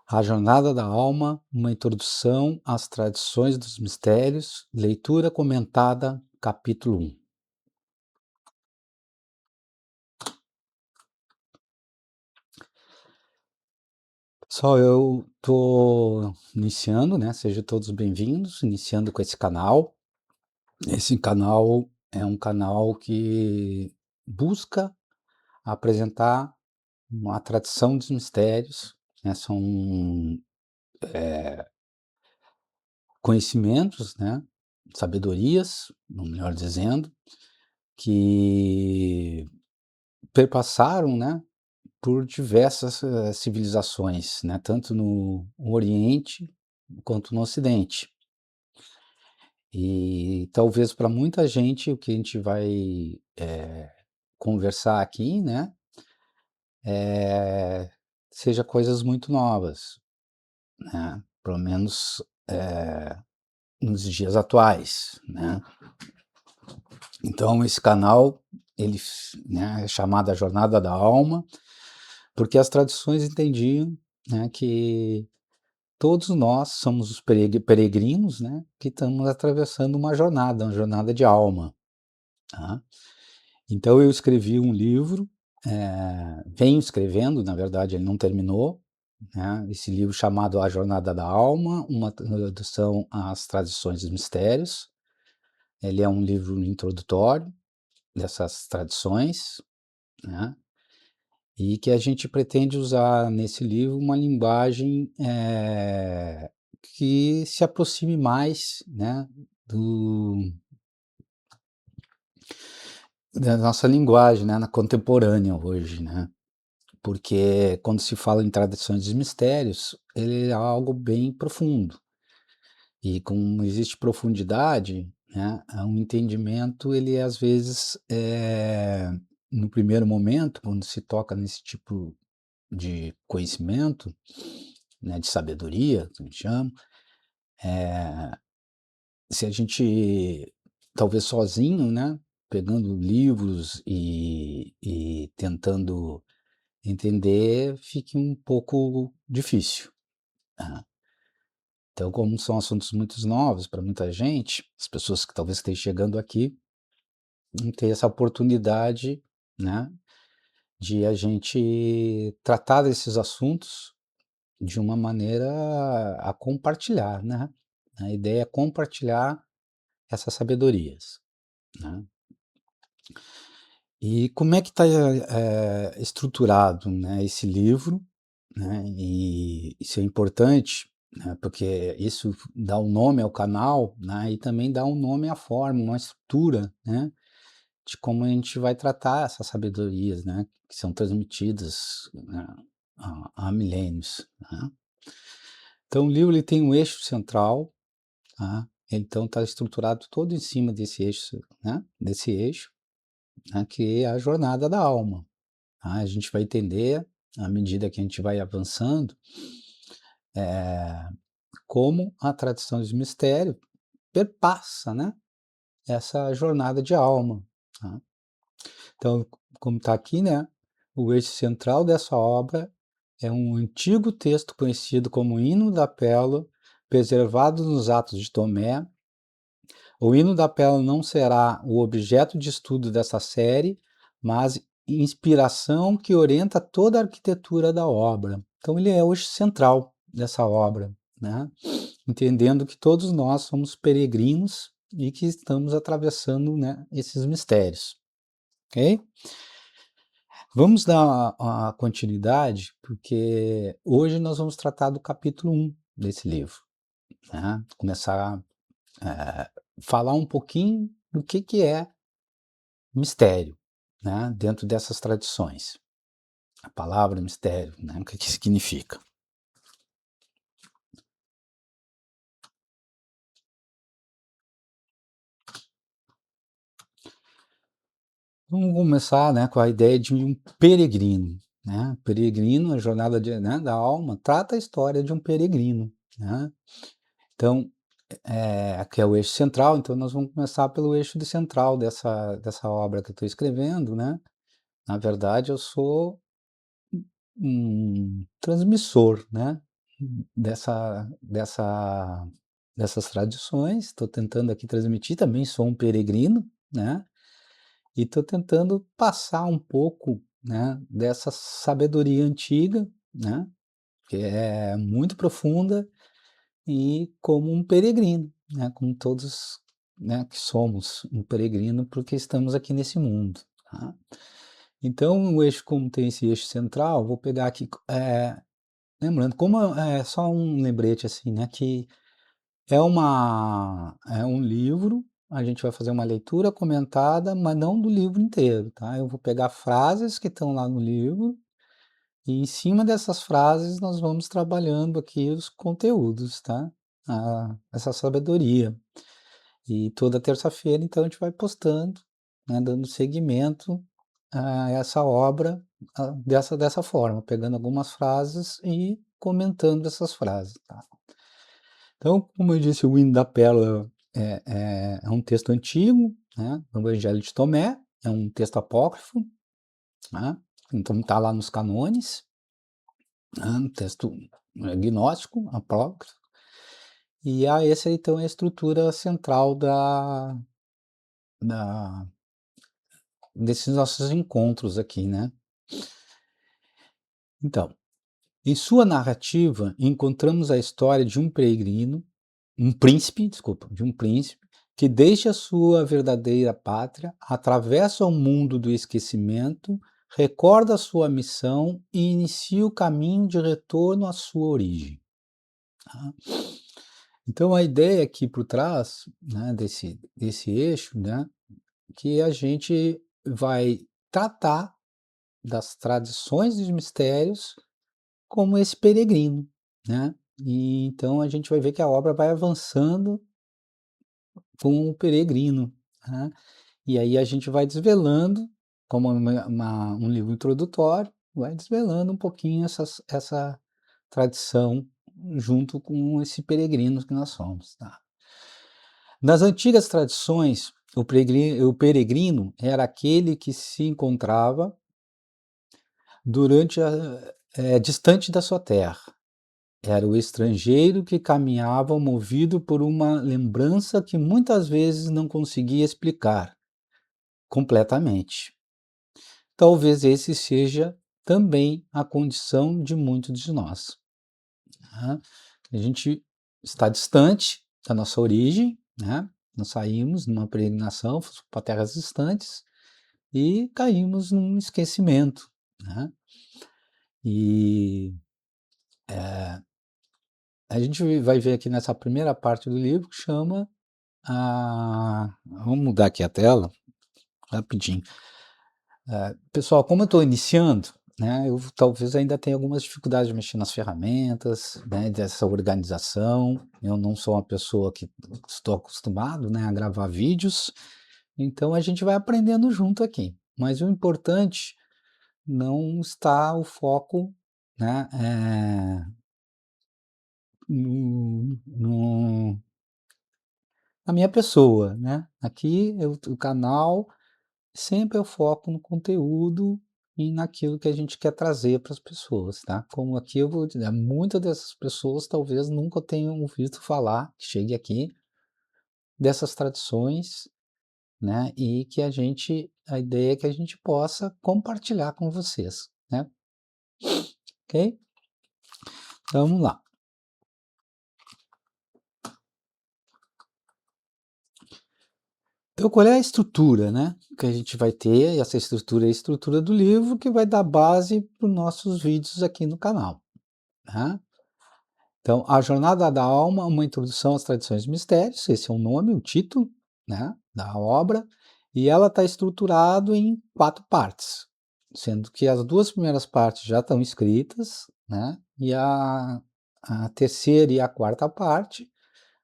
A Jornada da Alma, uma introdução às tradições dos mistérios, leitura comentada, capítulo 1. Pessoal, eu estou iniciando, né? Sejam todos bem-vindos, iniciando com esse canal. Esse canal é um canal que busca apresentar uma tradição dos mistérios, né? São conhecimentos, né? Sabedorias, melhor dizendo, que perpassaram, né, por diversas civilizações, né, tanto no Oriente quanto no Ocidente. E talvez para muita gente o que a gente vai conversar aqui, né, seja coisas muito novas, né, pelo menos nos dias atuais, né. Então esse canal, ele, né, é chamado a Jornada da Alma, porque as tradições entendiam, né, que todos nós somos os peregrinos, né, que estamos atravessando uma jornada de alma, tá. Então eu escrevi um livro, venho escrevendo, na verdade ele não terminou, né, esse livro chamado A Jornada da Alma, uma introdução às tradições dos mistérios. Ele é um livro introdutório dessas tradições, né, e que a gente pretende usar nesse livro uma linguagem, que se aproxime mais, né, do da nossa linguagem, né, na contemporânea hoje, né. Porque quando se fala em tradições de mistérios, ele é algo bem profundo. E como existe profundidade, né, um entendimento ele às vezes, no primeiro momento, quando se toca nesse tipo de conhecimento, né, de sabedoria, que a gente chama, se a gente, talvez sozinho, né, pegando livros e tentando entender, fique um pouco difícil, né. Então, como são assuntos muito novos para muita gente, as pessoas que talvez estejam chegando aqui, não ter essa oportunidade, né, de a gente tratar desses assuntos de uma maneira a compartilhar, né. A ideia é compartilhar essas sabedorias, né. E como é que está estruturado, né, esse livro, né, e isso é importante, né, porque isso dá um nome ao canal, né, e também dá um nome à forma, uma estrutura, né, de como a gente vai tratar essas sabedorias, né, que são transmitidas, né, há milênios, né. Então o livro ele tem um eixo central, tá, então está estruturado todo em cima desse eixo, né, desse eixo, né, que é a jornada da alma, tá. A gente vai entender, à medida que a gente vai avançando, como a tradição de mistério perpassa, né, essa jornada de alma, tá. Então, como está aqui, né, o eixo central dessa obra é um antigo texto conhecido como Hino da Pérola, preservado nos Atos de Tomé. O Hino da Pérola não será o objeto de estudo dessa série, mas inspiração que orienta toda a arquitetura da obra. Então ele é o eixo central dessa obra, né? Entendendo que todos nós somos peregrinos e que estamos atravessando, né, esses mistérios, ok? Vamos dar a continuidade, porque hoje nós vamos tratar do capítulo 1 desse livro, né? Começar a falar um pouquinho do que é mistério, né, dentro dessas tradições. A palavra mistério, né, o que que significa. Vamos começar, né, com a ideia de um peregrino, né. Peregrino, a jornada de, né, da alma, trata a história de um peregrino, né. Então, aqui é o eixo central, então nós vamos começar pelo eixo de central dessa obra que eu estou escrevendo, né. Na verdade eu sou um transmissor, né, dessas tradições, estou tentando aqui transmitir, também sou um peregrino, né, e estou tentando passar um pouco, né, dessa sabedoria antiga, né, que é muito profunda, e como um peregrino, né, como todos, né, que somos um peregrino, porque estamos aqui nesse mundo, tá. Então o eixo, como tem esse eixo central, vou pegar aqui, lembrando, como é só um lembrete, assim, né, que é um livro, a gente vai fazer uma leitura comentada, mas não do livro inteiro, tá. Eu vou pegar frases que estão lá no livro, e em cima dessas frases nós vamos trabalhando aqui os conteúdos, tá, essa sabedoria. E toda terça-feira, então, a gente vai postando, né, dando seguimento a essa obra, dessa forma, pegando algumas frases e comentando essas frases, tá. Então, como eu disse, o Hino da Pérola é um texto antigo, né, do Evangelho de Tomé, é um texto apócrifo, né, então está lá nos canones, né, um texto gnóstico, apócrifo, e essa então é a estrutura central da desses nossos encontros aqui, né. Então, em sua narrativa, encontramos a história de um peregrino, um príncipe, desculpa, de um príncipe, que deixa a sua verdadeira pátria, atravessa o mundo do esquecimento, recorda a sua missão e inicia o caminho de retorno à sua origem, tá. Então a ideia aqui por trás, né, desse eixo, né, que a gente vai tratar das tradições dos mistérios como esse peregrino, né. E então a gente vai ver que a obra vai avançando com o peregrino, né. E aí a gente vai desvelando, como um livro introdutório, vai desvelando um pouquinho essa tradição junto com esse peregrino que nós somos, tá. Nas antigas tradições, o peregrino era aquele que se encontrava distante da sua terra. Era o estrangeiro que caminhava movido por uma lembrança que muitas vezes não conseguia explicar completamente. Talvez esse seja também a condição de muitos de nós, né. A gente está distante da nossa origem, né, nós saímos numa peregrinação, fomos para terras distantes e caímos num esquecimento, né. E, a gente vai ver aqui nessa primeira parte do livro que chama vamos mudar aqui a tela, rapidinho. Pessoal, como eu estou iniciando, né, eu talvez ainda tenha algumas dificuldades de mexer nas ferramentas, né, dessa organização. Eu não sou uma pessoa que estou acostumado, né, a gravar vídeos, então a gente vai aprendendo junto aqui. Mas o importante não está o foco, né, no na minha pessoa, né. Aqui o canal sempre eu foco no conteúdo e naquilo que a gente quer trazer para as pessoas, tá. Como aqui eu vou dizer, muitas dessas pessoas talvez nunca tenham ouvido falar, que chegue aqui, dessas tradições, né, e que a ideia é que a gente possa compartilhar com vocês, né, ok? Então vamos lá. Então qual é a estrutura, né, que a gente vai ter, e essa estrutura é a estrutura do livro que vai dar base para os nossos vídeos aqui no canal, né. Então, A Jornada da Alma, uma introdução às tradições de mistérios, esse é o nome, o título, né, da obra, e ela está estruturado em 4 partes, sendo que as 2 primeiras partes já estão escritas, né, e a terceira e a quarta parte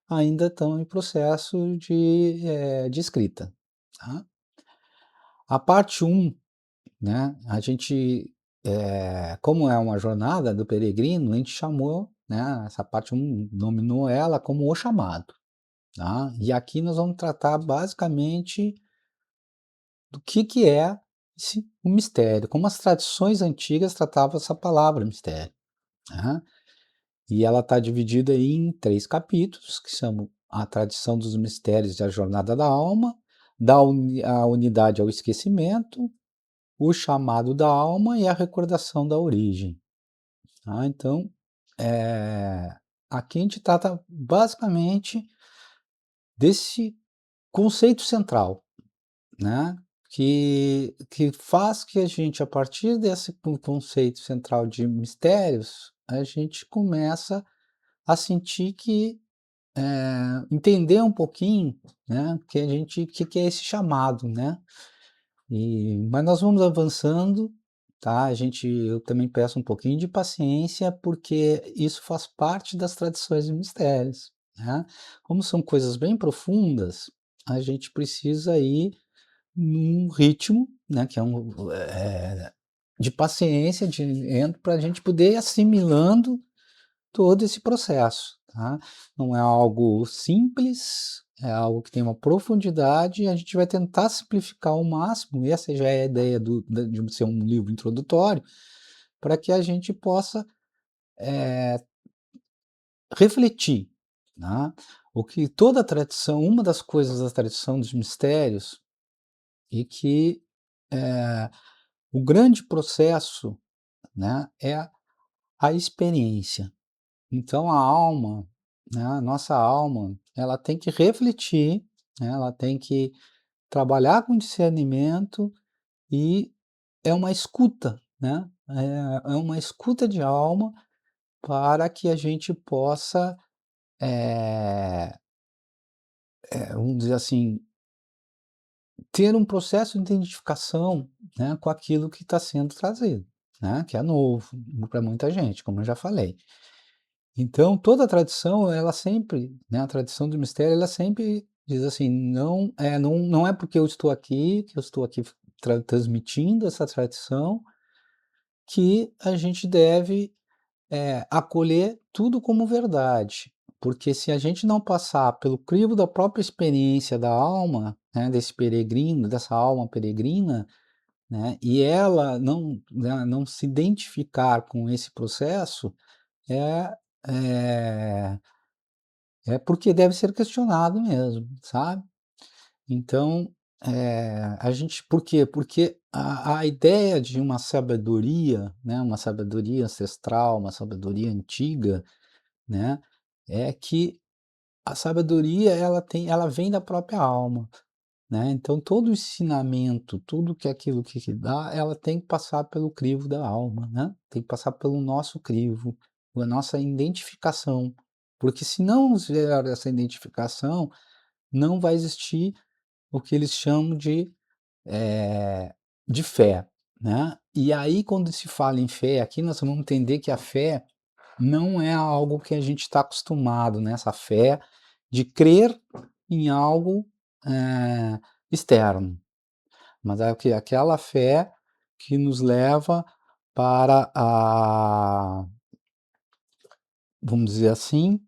ainda estão em processo de escrita, tá. A parte um, né, a gente, como é uma jornada do peregrino, a gente chamou, né, essa parte um nominou ela como O Chamado, tá. E aqui nós vamos tratar basicamente do que é o mistério, como as tradições antigas tratavam essa palavra mistério, né. E ela está dividida em 3 capítulos, que são a tradição dos mistérios e a jornada da alma, a unidade ao esquecimento, o chamado da alma e a recordação da origem. Tá? Então, aqui a gente trata basicamente desse conceito central, né? Que faz que a gente, a partir desse conceito central de mistérios, a gente começa a sentir que entender um pouquinho, né, que é esse chamado, né? Mas nós vamos avançando, tá? Eu também peço um pouquinho de paciência, porque isso faz parte das tradições e mistérios, né? Como são coisas bem profundas, a gente precisa ir num ritmo, né, que é de paciência, para a gente poder ir assimilando todo esse processo, tá? Não é algo simples, é algo que tem uma profundidade e a gente vai tentar simplificar ao máximo, e essa já é a ideia de ser um livro introdutório, para que a gente possa refletir, né? O que toda a tradição, uma das coisas da tradição dos mistérios, e que o grande processo, né, é a experiência. Então a alma, né, a nossa alma, ela tem que refletir, né, ela tem que trabalhar com discernimento e é uma escuta, né, é uma escuta de alma para que a gente possa, vamos dizer assim, ter um processo de identificação, né, com aquilo que está sendo trazido, né, que é novo para muita gente, como eu já falei. Então, toda a tradição, ela sempre, né, a tradição do mistério, ela sempre diz assim: não é porque eu estou aqui, que eu estou aqui transmitindo essa tradição, que a gente deve acolher tudo como verdade. Porque se a gente não passar pelo crivo da própria experiência da alma, né, desse peregrino, dessa alma peregrina, né, e ela não se identificar com esse processo, é, é porque deve ser questionado mesmo, sabe. Então, a gente por quê? Porque a ideia de uma sabedoria, né, uma sabedoria ancestral, uma sabedoria antiga, né, é que a sabedoria ela vem da própria alma, né, então todo o ensinamento, tudo que aquilo que dá, ela tem que passar pelo crivo da alma, né, tem que passar pelo nosso crivo, a nossa identificação, porque se não houver essa identificação, não vai existir o que eles chamam de fé, né. E aí quando se fala em fé, aqui nós vamos entender que a fé não é algo que a gente está acostumado, né, essa fé de crer em algo, eh, externo, mas é o que aquela fé que nos leva para vamos dizer assim,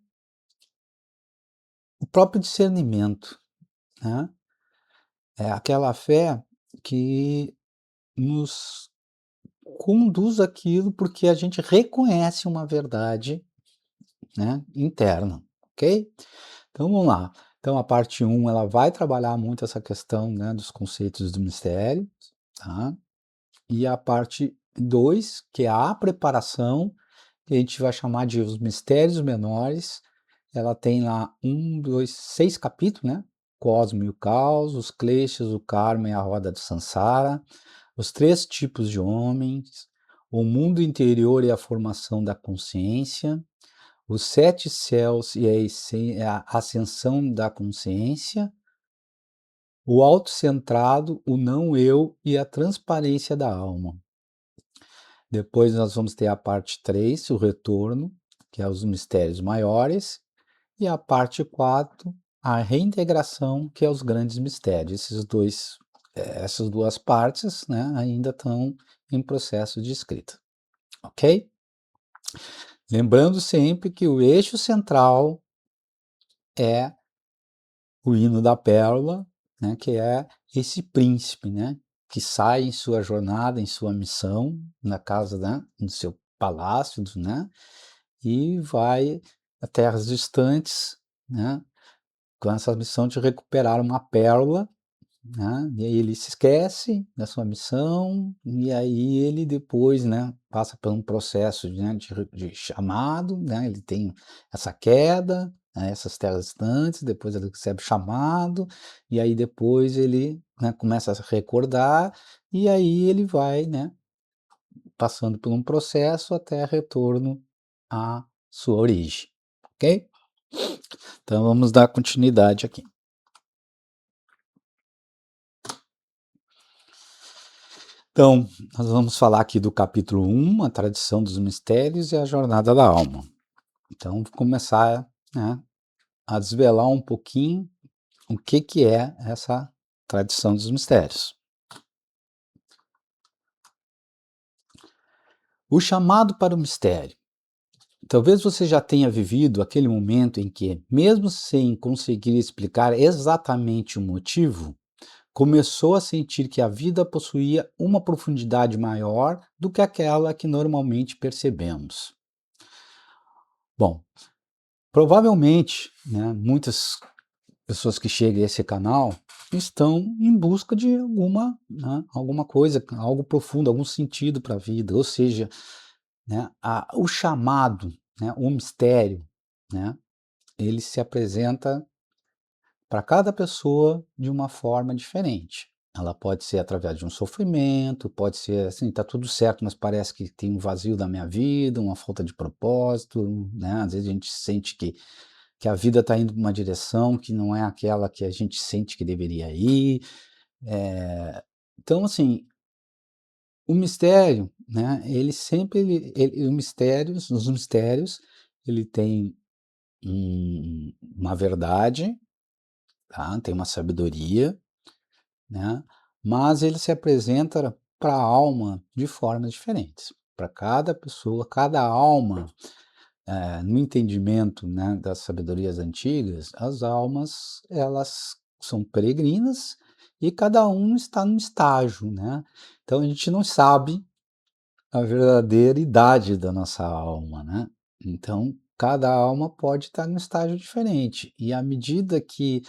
o próprio discernimento, né. É aquela fé que nos conduz àquilo, porque a gente reconhece uma verdade, né, interna, ok? Então vamos lá. Então a parte um ela vai trabalhar muito essa questão, né, dos conceitos do mistério, tá? E a parte 2 que é a preparação, que a gente vai chamar de os mistérios menores, ela tem lá 6 capítulos, né? Cosmo e o caos, os kleshas, o karma e a roda do Sansara, os 3 tipos de homens, o mundo interior e a formação da consciência, os 7 céus e a ascensão da consciência, o autocentrado, o não eu e a transparência da alma. Depois nós vamos ter a parte 3, o retorno, que é os mistérios maiores, e a parte 4, a reintegração, que é os grandes mistérios. Essas duas partes, né, ainda estão em processo de escrita, ok? Lembrando sempre que o eixo central é o hino da pérola, né, que é esse príncipe, né, que sai em sua jornada, em sua missão, na casa, né, no seu palácio, né, e vai a terras distantes, né, com essa missão de recuperar uma pérola, né, e aí ele se esquece da sua missão, e aí ele depois, né, passa por um processo, né, de chamado, né, ele tem essa queda, né, essas terras distantes, depois ele recebe chamado, e aí depois ele, né, começa a se recordar, e aí ele vai, né, passando por um processo até retorno à sua origem, ok? Então vamos dar continuidade aqui. Então, nós vamos falar aqui do capítulo 1, a tradição dos mistérios e a jornada da alma. Então, vou começar, né, a desvelar um pouquinho o que é essa tradição dos mistérios. O chamado para o mistério. Talvez você já tenha vivido aquele momento em que, mesmo sem conseguir explicar exatamente o motivo, começou a sentir que a vida possuía uma profundidade maior do que aquela que normalmente percebemos. Bom, provavelmente, né, muitas pessoas que chegam a esse canal estão em busca de alguma, né, alguma coisa, algo profundo, algum sentido para a vida, ou seja, né, o chamado, né, o mistério, né, ele se apresenta para cada pessoa de uma forma diferente. Ela pode ser através de um sofrimento, pode ser assim, tá tudo certo, mas parece que tem um vazio da minha vida, uma falta de propósito, né? Às vezes a gente sente que a vida está indo para uma direção que não é aquela que a gente sente que deveria ir. Então, assim, o mistério, né? Ele sempre, o mistérios, os mistérios, ele tem uma verdade, tá? Tem uma sabedoria, né? Mas ele se apresenta para a alma de formas diferentes. Para cada pessoa, cada alma, no entendimento, né, das sabedorias antigas, as almas elas são peregrinas e cada um está num estágio, né? Então a gente não sabe a verdadeira idade da nossa alma, né? Então cada alma pode estar num estágio diferente e à medida que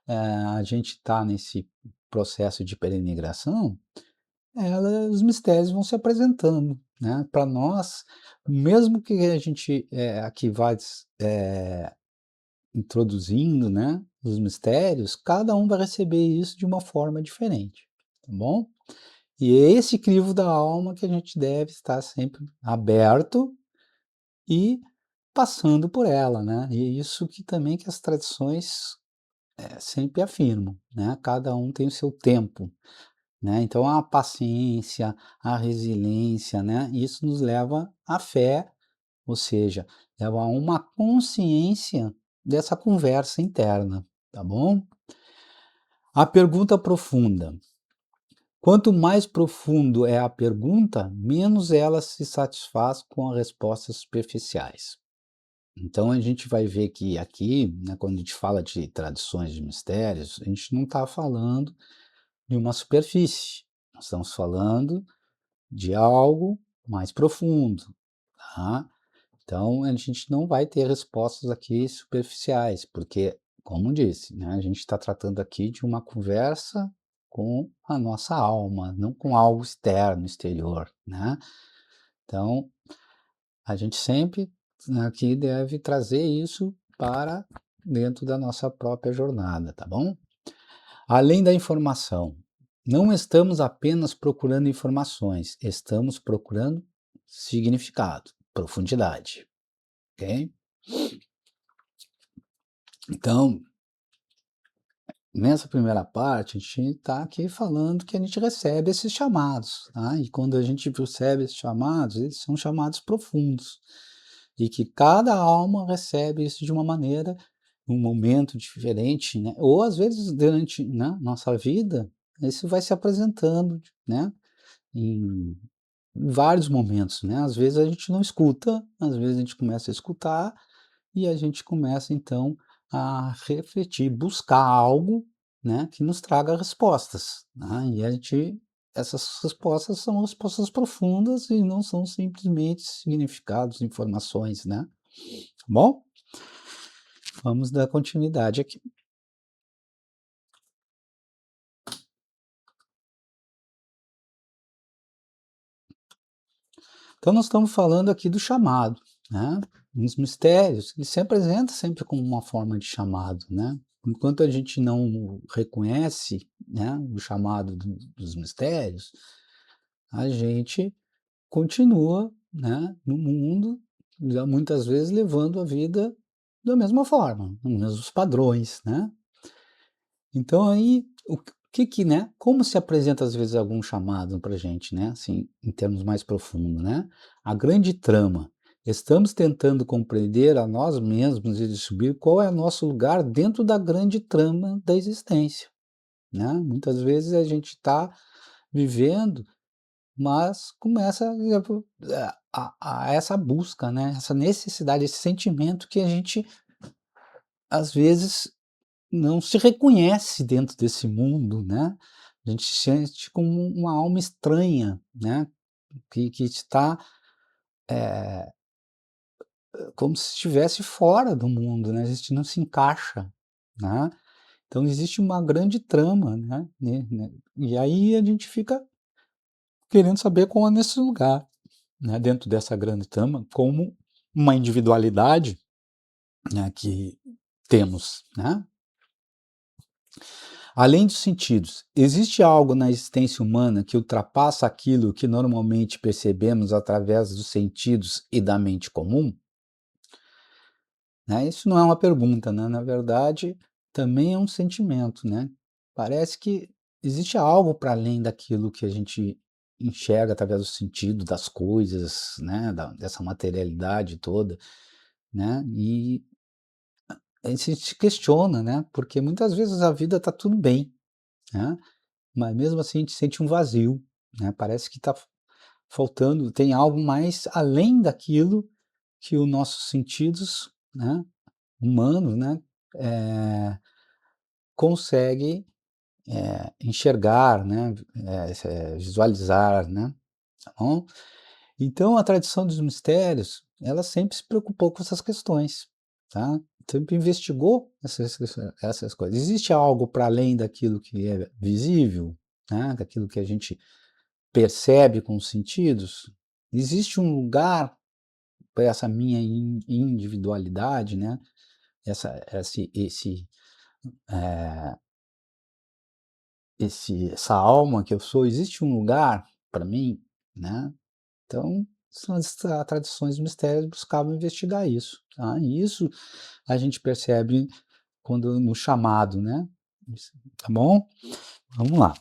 a gente está nesse processo de peregrinação, os mistérios vão se apresentando, né? Para nós, mesmo que a gente aqui vai introduzindo, né, os mistérios, cada um vai receber isso de uma forma diferente, tá bom? E é esse crivo da alma que a gente deve estar sempre aberto e passando por ela, né? E é isso que também que as tradições sempre afirmam, né? Cada um tem o seu tempo, né? Então a paciência, a resiliência, né? Isso nos leva à fé, ou seja, leva a uma consciência dessa conversa interna, tá bom? A pergunta profunda. Quanto mais profundo é a pergunta, menos ela se satisfaz com as respostas superficiais. Então a gente vai ver que aqui, né, quando a gente fala de tradições de mistérios, a gente não está falando de uma superfície, nós estamos falando de algo mais profundo, tá? Então a gente não vai ter respostas aqui superficiais, porque, como disse, né, a gente está tratando aqui de uma conversa com a nossa alma, não com algo externo, exterior, né? Então a gente sempre, né, aqui deve trazer isso para dentro da nossa própria jornada, tá bom? Além da informação, não estamos apenas procurando informações, estamos procurando significado, profundidade, ok? Então, nessa primeira parte, a gente está aqui falando que a gente recebe esses chamados, tá? E quando a gente recebe esses chamados, eles são chamados profundos. E que cada alma recebe isso de uma maneira, um momento diferente, né? Ou às vezes durante, né, nossa vida, isso vai se apresentando, né? Em vários momentos, né? Às vezes a gente não escuta, às vezes a gente começa a escutar e a gente começa então a refletir, buscar algo, né, que nos traga respostas, né? E a gente, essas respostas são respostas profundas e não são simplesmente significados, informações, né? Bom, vamos dar continuidade aqui. Então nós estamos falando aqui do chamado, né, os mistérios, ele se apresenta sempre como uma forma de chamado, né. Enquanto a gente não reconhece, né, o chamado dos mistérios, a gente continua, né, no mundo, já muitas vezes levando a vida da mesma forma, nos mesmos padrões, né. Então aí, o que, né, como se apresenta às vezes algum chamado para gente, né, assim, em termos mais profundos, né? A grande trama, estamos tentando compreender a nós mesmos e descobrir qual é o nosso lugar dentro da grande trama da existência, né? Muitas vezes a gente está vivendo, mas começa a essa busca, né, essa necessidade, esse sentimento que a gente, às vezes, não se reconhece dentro desse mundo, né, a gente se sente como uma alma estranha, né, que está, como se estivesse fora do mundo, né, a gente não se encaixa, né. Então existe uma grande trama, né, e aí a gente fica querendo saber qual é nesse lugar, né, dentro dessa grande trama, como uma individualidade, né, que temos, né. Além dos sentidos, existe algo na existência humana que ultrapassa aquilo que normalmente percebemos através dos sentidos e da mente comum? Né, isso não é uma pergunta, né, na verdade, também é um sentimento, né. Parece que existe algo para além daquilo que a gente enxerga através do sentido das coisas, né, dessa materialidade toda, né, e a gente se questiona, né, porque muitas vezes a vida está tudo bem, né. Mas mesmo assim a gente sente um vazio, né, parece que está faltando, tem algo mais além daquilo que os nossos sentidos, né, humanos, né, consegue, enxergar, né, visualizar, né, tá bom? Então a tradição dos mistérios, ela sempre se preocupou com essas questões, tá, sempre investigou essas coisas. Existe algo para além daquilo que é visível, né, daquilo que a gente percebe com os sentidos? Existe um lugar para essa minha individualidade, né, eh, essa alma que eu sou, existe um lugar para mim, né? Então, são as tradições mistérios buscavam investigar isso, tá? E isso a gente percebe quando no chamado, né? Tá bom? Vamos lá.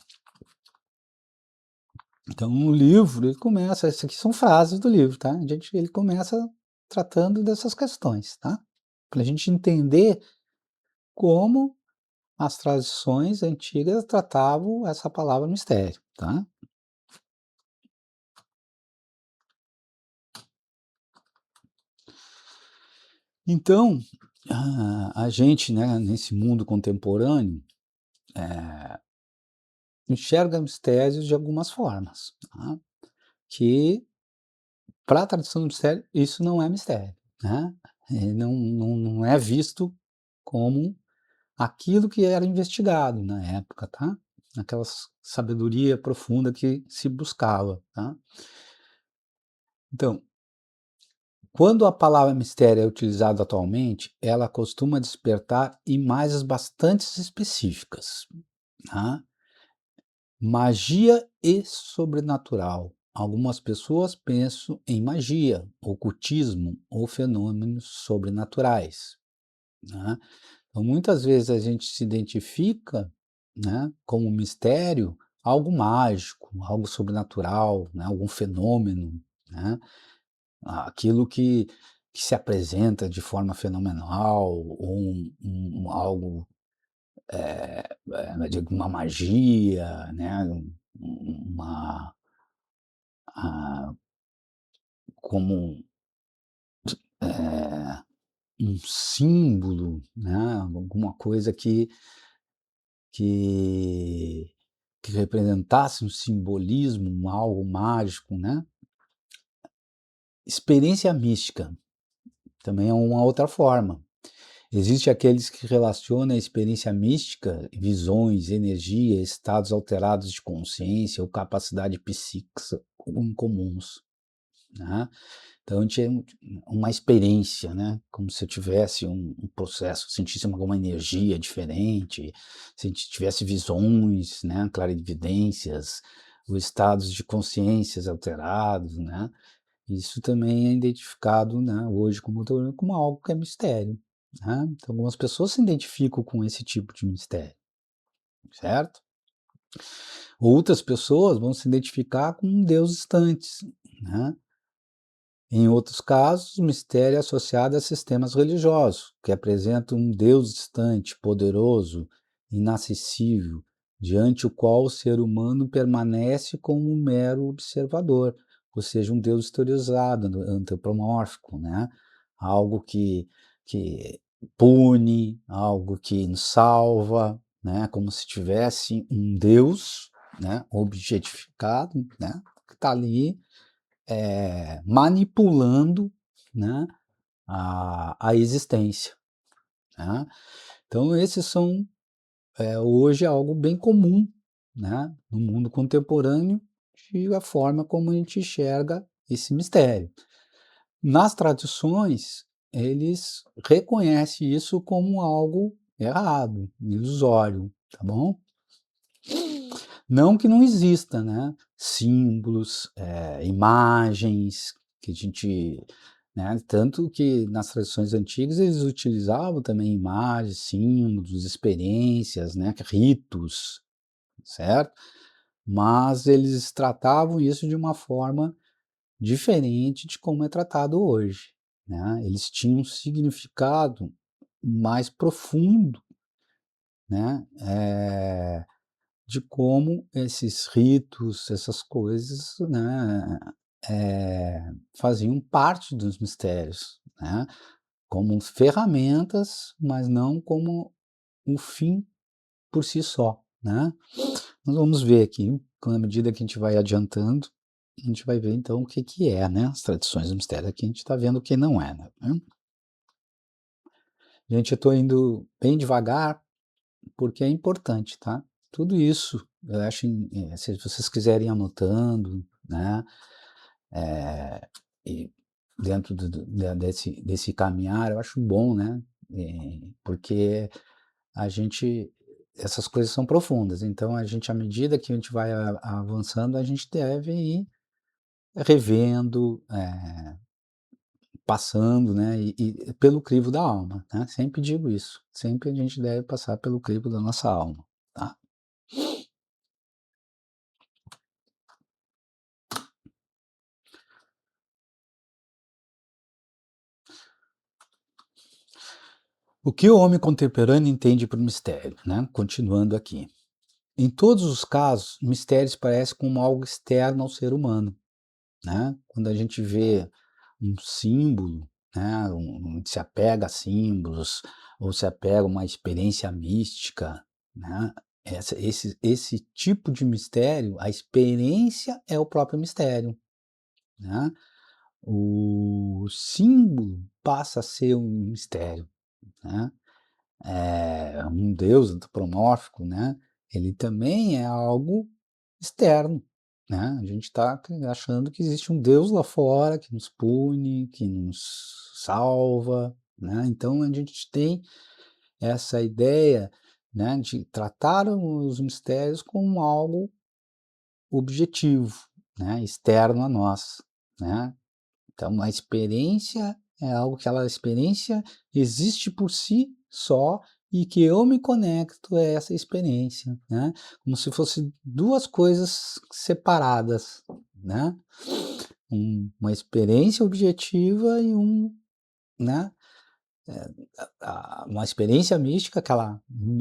Então, o livro, ele começa, isso aqui são frases do livro, tá? Ele começa tratando dessas questões, tá? Para a gente entender como as tradições antigas tratavam essa palavra mistério, tá? Então, a gente, né, nesse mundo contemporâneo, enxerga mistérios de algumas formas, tá? Que, para a tradição do mistério, isso não é mistério, né? Não é visto como aquilo que era investigado na época, tá? Aquela sabedoria profunda que se buscava, tá? Então, quando a palavra mistério é utilizada atualmente, ela costuma despertar imagens bastante específicas, tá? Magia e sobrenatural. Algumas pessoas pensam em magia, ocultismo ou fenômenos sobrenaturais, né? Então, muitas vezes a gente se identifica, né, como mistério, algo mágico, algo sobrenatural, né, algum fenômeno, né, aquilo que se apresenta de forma fenomenal, ou algo, de uma magia, né, uma, ah, como, eh, um símbolo, né, alguma coisa que que representasse um simbolismo, algo mágico, né. Experiência mística, também é uma outra forma. Existe aqueles que relacionam a experiência mística, visões, energia, estados alterados de consciência ou capacidade psíquica incomuns, né? Então, a gente é uma experiência, né? Como se eu tivesse um processo, sentisse alguma energia diferente, se a gente tivesse visões, né? Clarividências, ou estados de consciências alterados, né? Isso também é identificado, né, hoje como algo que é mistério, né? Então, algumas pessoas se identificam com esse tipo de mistério, certo? Outras pessoas vão se identificar com um Deus distante, né? Em outros casos, o mistério é associado a sistemas religiosos, que apresentam um Deus distante, poderoso, inacessível, diante o qual o ser humano permanece como um mero observador, ou seja, um Deus historizado, antropomórfico, né? Algo que pune, algo que nos salva, né? Como se tivesse um Deus, né? Objetificado, né? Que está ali manipulando, né, a existência, né? Então esses são, hoje algo bem comum, né, no mundo contemporâneo, de a forma como a gente enxerga esse mistério. Nas tradições, eles reconhecem isso como algo errado, ilusório, tá bom? Não que não exista, né, símbolos, imagens que a gente, né, tanto que nas tradições antigas eles utilizavam também imagens, símbolos, experiências, né, ritos, certo? Mas eles tratavam isso de uma forma diferente de como é tratado hoje, né? Eles tinham um significado mais profundo, né, de como esses ritos, essas coisas, né, faziam parte dos mistérios, né, como ferramentas, mas não como um fim por si só, né. Nós vamos ver aqui, com a medida que a gente vai adiantando, a gente vai ver então o que que é, né, as tradições do mistério. Aqui a gente está vendo o que não é, né. Gente, eu estou indo bem devagar, porque é importante, tá? Tudo isso, eu acho, se vocês quiserem ir anotando, né, e dentro desse caminhar, eu acho bom, né, porque a gente, essas coisas são profundas, então a gente, à medida que a gente vai avançando, a gente deve ir revendo, passando, né, e pelo crivo da alma, né? Sempre digo isso, sempre a gente deve passar pelo crivo da nossa alma, tá? O que o homem contemporâneo entende por mistério, né? Continuando aqui. Em todos os casos, mistérios parecem como algo externo ao ser humano, né? Quando a gente vê um símbolo, né? Se apega a símbolos, ou se apega a uma experiência mística, né? Esse tipo de mistério, a experiência é o próprio mistério, né? O símbolo passa a ser um mistério, né? Um Deus antropomórfico, né, ele também é algo externo, né? A gente está achando que existe um Deus lá fora que nos pune, que nos salva, né? Então a gente tem essa ideia, né, de tratar os mistérios como algo objetivo, né, externo a nós, né? Então, a experiência é algo que aquela experiência existe por si só e que eu me conecto a essa experiência, né? Como se fossem duas coisas separadas, né? Uma experiência objetiva e né? Uma experiência mística,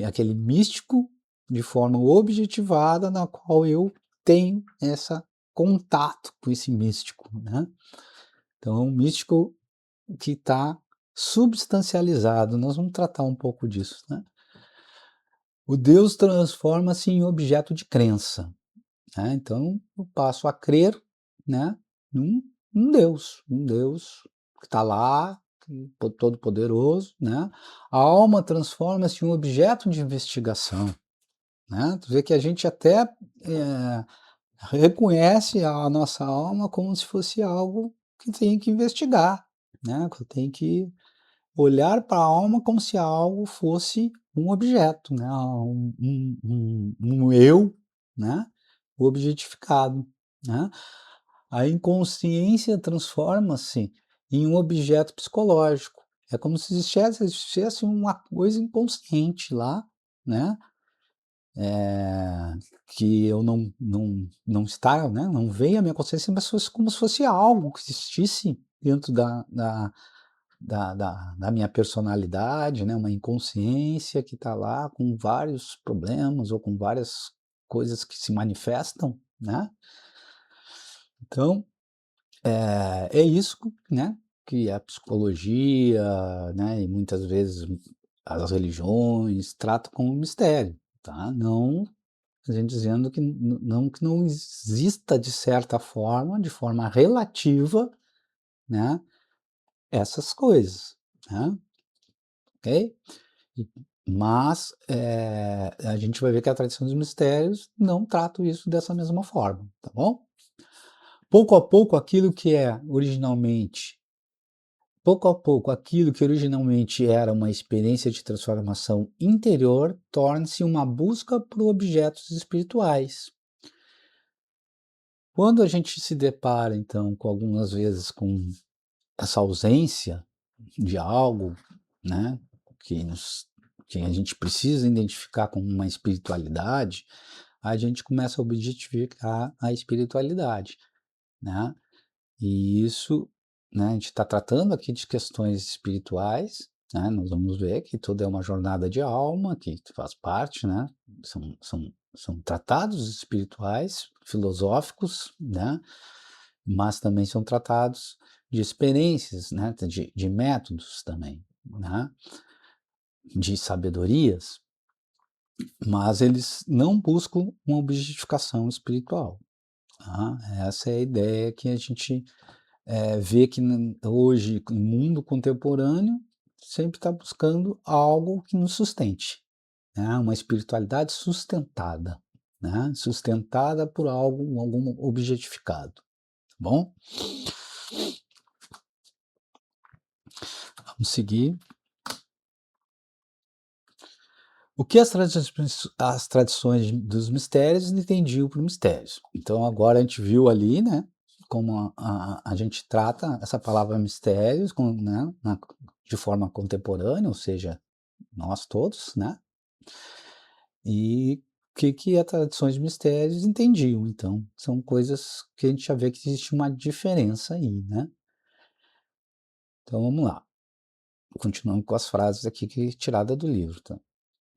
aquele místico de forma objetivada na qual eu tenho esse contato com esse místico, né? Então, um místico que está substancializado. Nós vamos tratar um pouco disso, né? O Deus transforma-se em objeto de crença, né? Então, eu passo a crer, né, num Deus que está lá, todo-poderoso, né? A alma transforma-se em um objeto de investigação, né? Tu vê que a gente até reconhece a nossa alma como se fosse algo que tem que investigar, né? Que tem que olhar para a alma como se algo fosse um objeto, né? Um eu, né? Objetificado, né? A inconsciência transforma-se em um objeto psicológico. É como se existisse uma coisa inconsciente lá, né? Que eu não está, né? Não veio à minha consciência, mas fosse como se fosse algo que existisse dentro da minha personalidade, né? Uma inconsciência que está lá com vários problemas ou com várias coisas que se manifestam, né? Então, é isso, né, que a psicologia, né, e muitas vezes as religiões tratam como mistério, tá? Não a gente dizendo que não exista, de certa forma, de forma relativa, né, essas coisas, né, ok? E mas, a gente vai ver que a tradição dos mistérios não trata isso dessa mesma forma, tá bom? Pouco a pouco, pouco a pouco, aquilo que originalmente era uma experiência de transformação interior torna-se uma busca por objetos espirituais. Quando a gente se depara, então, com algumas vezes com essa ausência de algo, né, que, que a gente precisa identificar como uma espiritualidade, a gente começa a objetificar a espiritualidade, né? E isso, né, a gente está tratando aqui de questões espirituais, né, nós vamos ver que tudo é uma jornada de alma, que faz parte, né, são tratados espirituais, filosóficos, né, mas também são tratados de experiências, né, de métodos também, né, de sabedorias, mas eles não buscam uma objetificação espiritual. Tá? Essa é a ideia que a gente vê que hoje, no mundo contemporâneo, sempre está buscando algo que nos sustente, né? Uma espiritualidade sustentada, né? Sustentada por algo, algum objetificado, tá bom? Vamos seguir. O que as tradições dos mistérios entendiam por mistérios? Então agora a gente viu ali, né, como a gente trata essa palavra mistérios né, de forma contemporânea, ou seja, nós todos, né? E o que as tradições de mistérios entendiam? Então, são coisas que a gente já vê que existe uma diferença aí, né? Então vamos lá, continuando com as frases aqui que tirada do livro, tá?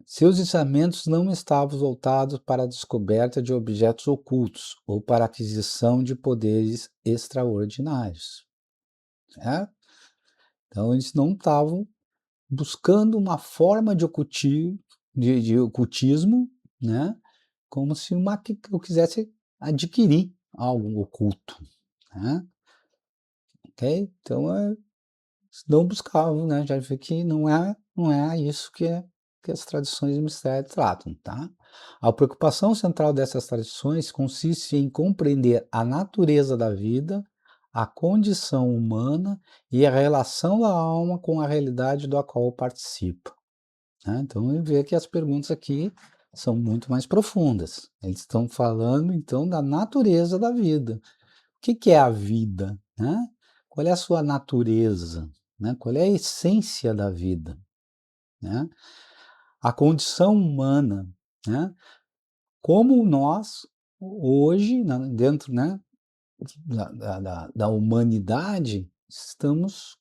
Seus ensinamentos não estavam voltados para a descoberta de objetos ocultos ou para a aquisição de poderes extraordinários, certo? Então, eles não estavam buscando uma forma de ocultismo, né? Como se eu quisesse adquirir algo oculto, né? Ok? Então, não buscavam, né? Já vi que não é isso que as tradições de mistério tratam, tá? A preocupação central dessas tradições consiste em compreender a natureza da vida, a condição humana e a relação da alma com a realidade da qual participa, né? Então, ele vê que as perguntas aqui são muito mais profundas. Eles estão falando, então, da natureza da vida. O que é a vida, né? Qual é a sua natureza, né? Qual é a essência da vida, né? A condição humana, né? Como nós, hoje, dentro, né, da humanidade, estamos,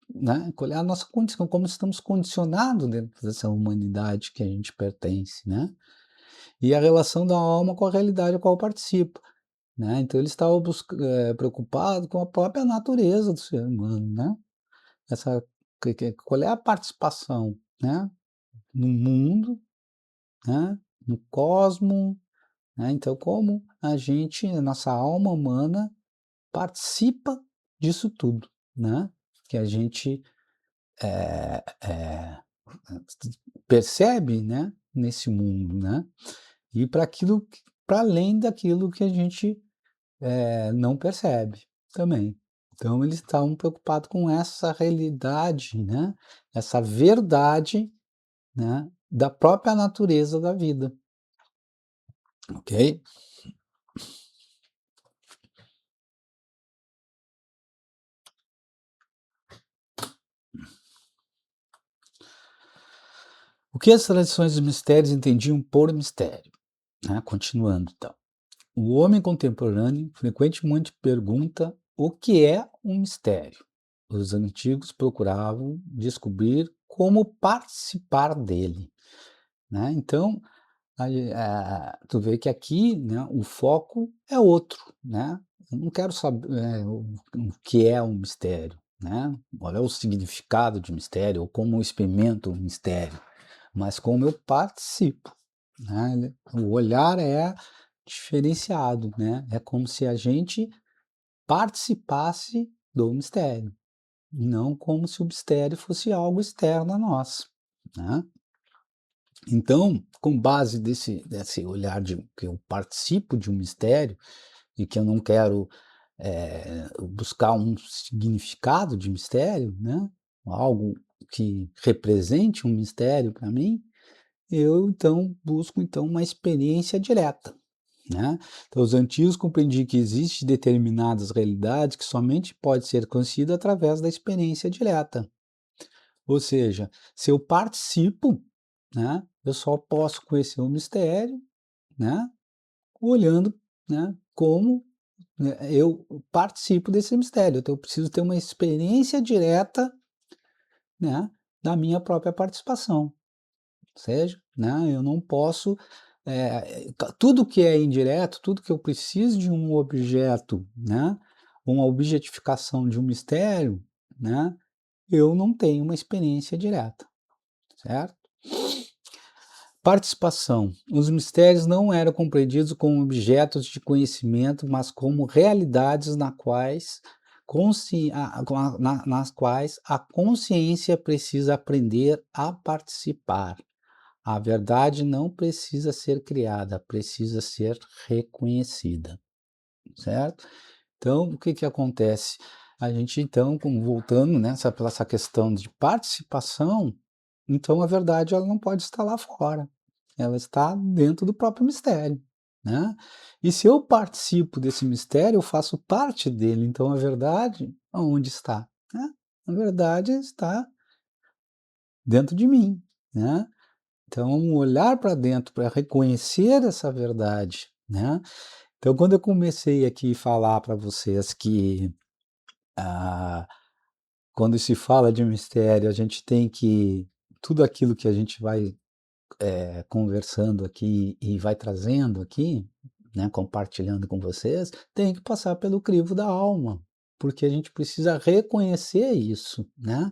né? Qual é a nossa condição, como estamos condicionados dentro dessa humanidade que a gente pertence, né? E a relação da alma com a realidade a qual participa, né? Então ele estava preocupado com a própria natureza do ser humano, né? Essa, qual é a participação, né? No mundo, né? No cosmo, né? Então como a nossa alma humana participa disso tudo, né? Que a gente percebe, né, nesse mundo, né, e para além daquilo que a gente, não percebe também. Então eles estavam preocupados com essa realidade, né, essa verdade, né, da própria natureza da vida, ok? O que as tradições dos mistérios entendiam por mistério, né, continuando então. O homem contemporâneo frequentemente pergunta o que é um mistério. Os antigos procuravam descobrir como participar dele, né? Então, tu vê que aqui, né, o foco é outro, né? Eu não quero saber, o que é um mistério, né? Qual é o significado de mistério, ou como eu experimento o mistério, mas como eu participo, né? O olhar é diferenciado, né? É como se a gente participasse do mistério, não como se o mistério fosse algo externo a nós, né? Então, com base desse olhar de que eu participo de um mistério e que eu não quero, buscar um significado de mistério, né, algo que represente um mistério para mim, eu então busco então uma experiência direta, né. Então os antigos compreendiam que existe determinadas realidades que somente pode ser conhecida através da experiência direta. Ou seja, se eu participo, né, eu só posso conhecer o mistério, né, olhando, né, como, né, eu participo desse mistério. Então eu preciso ter uma experiência direta, né, da minha própria participação. Ou seja, né, eu não posso, tudo que é indireto, tudo que eu preciso de um objeto, né, uma objetificação de um mistério, né, eu não tenho uma experiência direta, certo? Participação. Os mistérios não eram compreendidos como objetos de conhecimento, mas como realidades nas quais a consciência precisa aprender a participar. A verdade não precisa ser criada, precisa ser reconhecida, certo? Então, o que que acontece? A gente então, voltando nessa pela essa questão de participação, então a verdade ela não pode estar lá fora, ela está dentro do próprio mistério, né. E se eu participo desse mistério, eu faço parte dele, então a verdade aonde está? Né, a verdade está dentro de mim, né. Então olhar para dentro para reconhecer essa verdade, né. Então quando eu comecei aqui falar para vocês que, ah, quando se fala de mistério a gente tem que tudo aquilo que a gente vai conversando aqui e vai trazendo aqui, né, compartilhando com vocês, tem que passar pelo crivo da alma, porque a gente precisa reconhecer isso, né?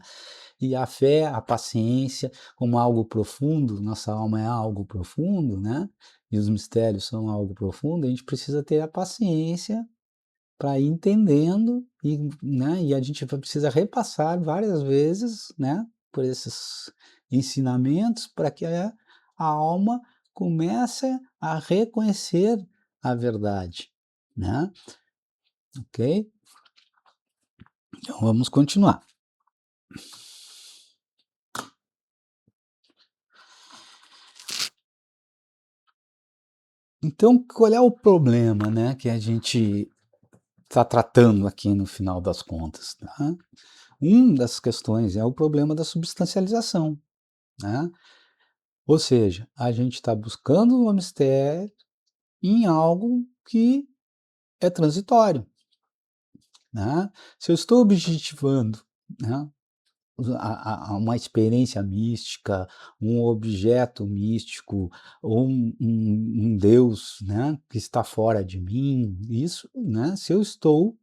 E a fé, a paciência, como algo profundo, nossa alma é algo profundo, né? E os mistérios são algo profundo, a gente precisa ter a paciência para ir entendendo e, né, e a gente precisa repassar várias vezes, né, por esses ensinamentos para que a alma comece a reconhecer a verdade, né, ok? Então vamos continuar. Então qual é o problema, né, que a gente está tratando aqui no final das contas, tá? Das questões é o problema da substancialização, né? Ou seja, a gente está buscando o mistério em algo que é transitório, né. Se eu estou objetivando, né, uma experiência mística, um objeto místico, ou um Deus, né, que está fora de mim, isso, né, se eu estou,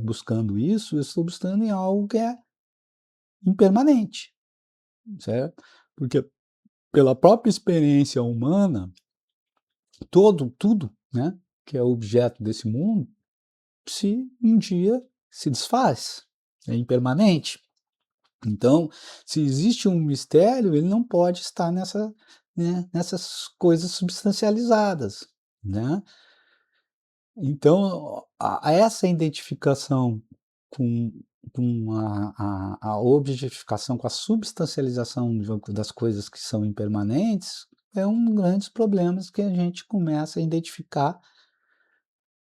buscando isso, eu estou buscando em algo que é impermanente, certo? Porque pela própria experiência humana, tudo, né, que é objeto desse mundo, se um dia se desfaz, é impermanente. Então, se existe um mistério, ele não pode estar nessas coisas substancializadas, né. Então, essa identificação com a objetificação, com a substancialização das coisas que são impermanentes, é um grandes problemas que a gente começa a identificar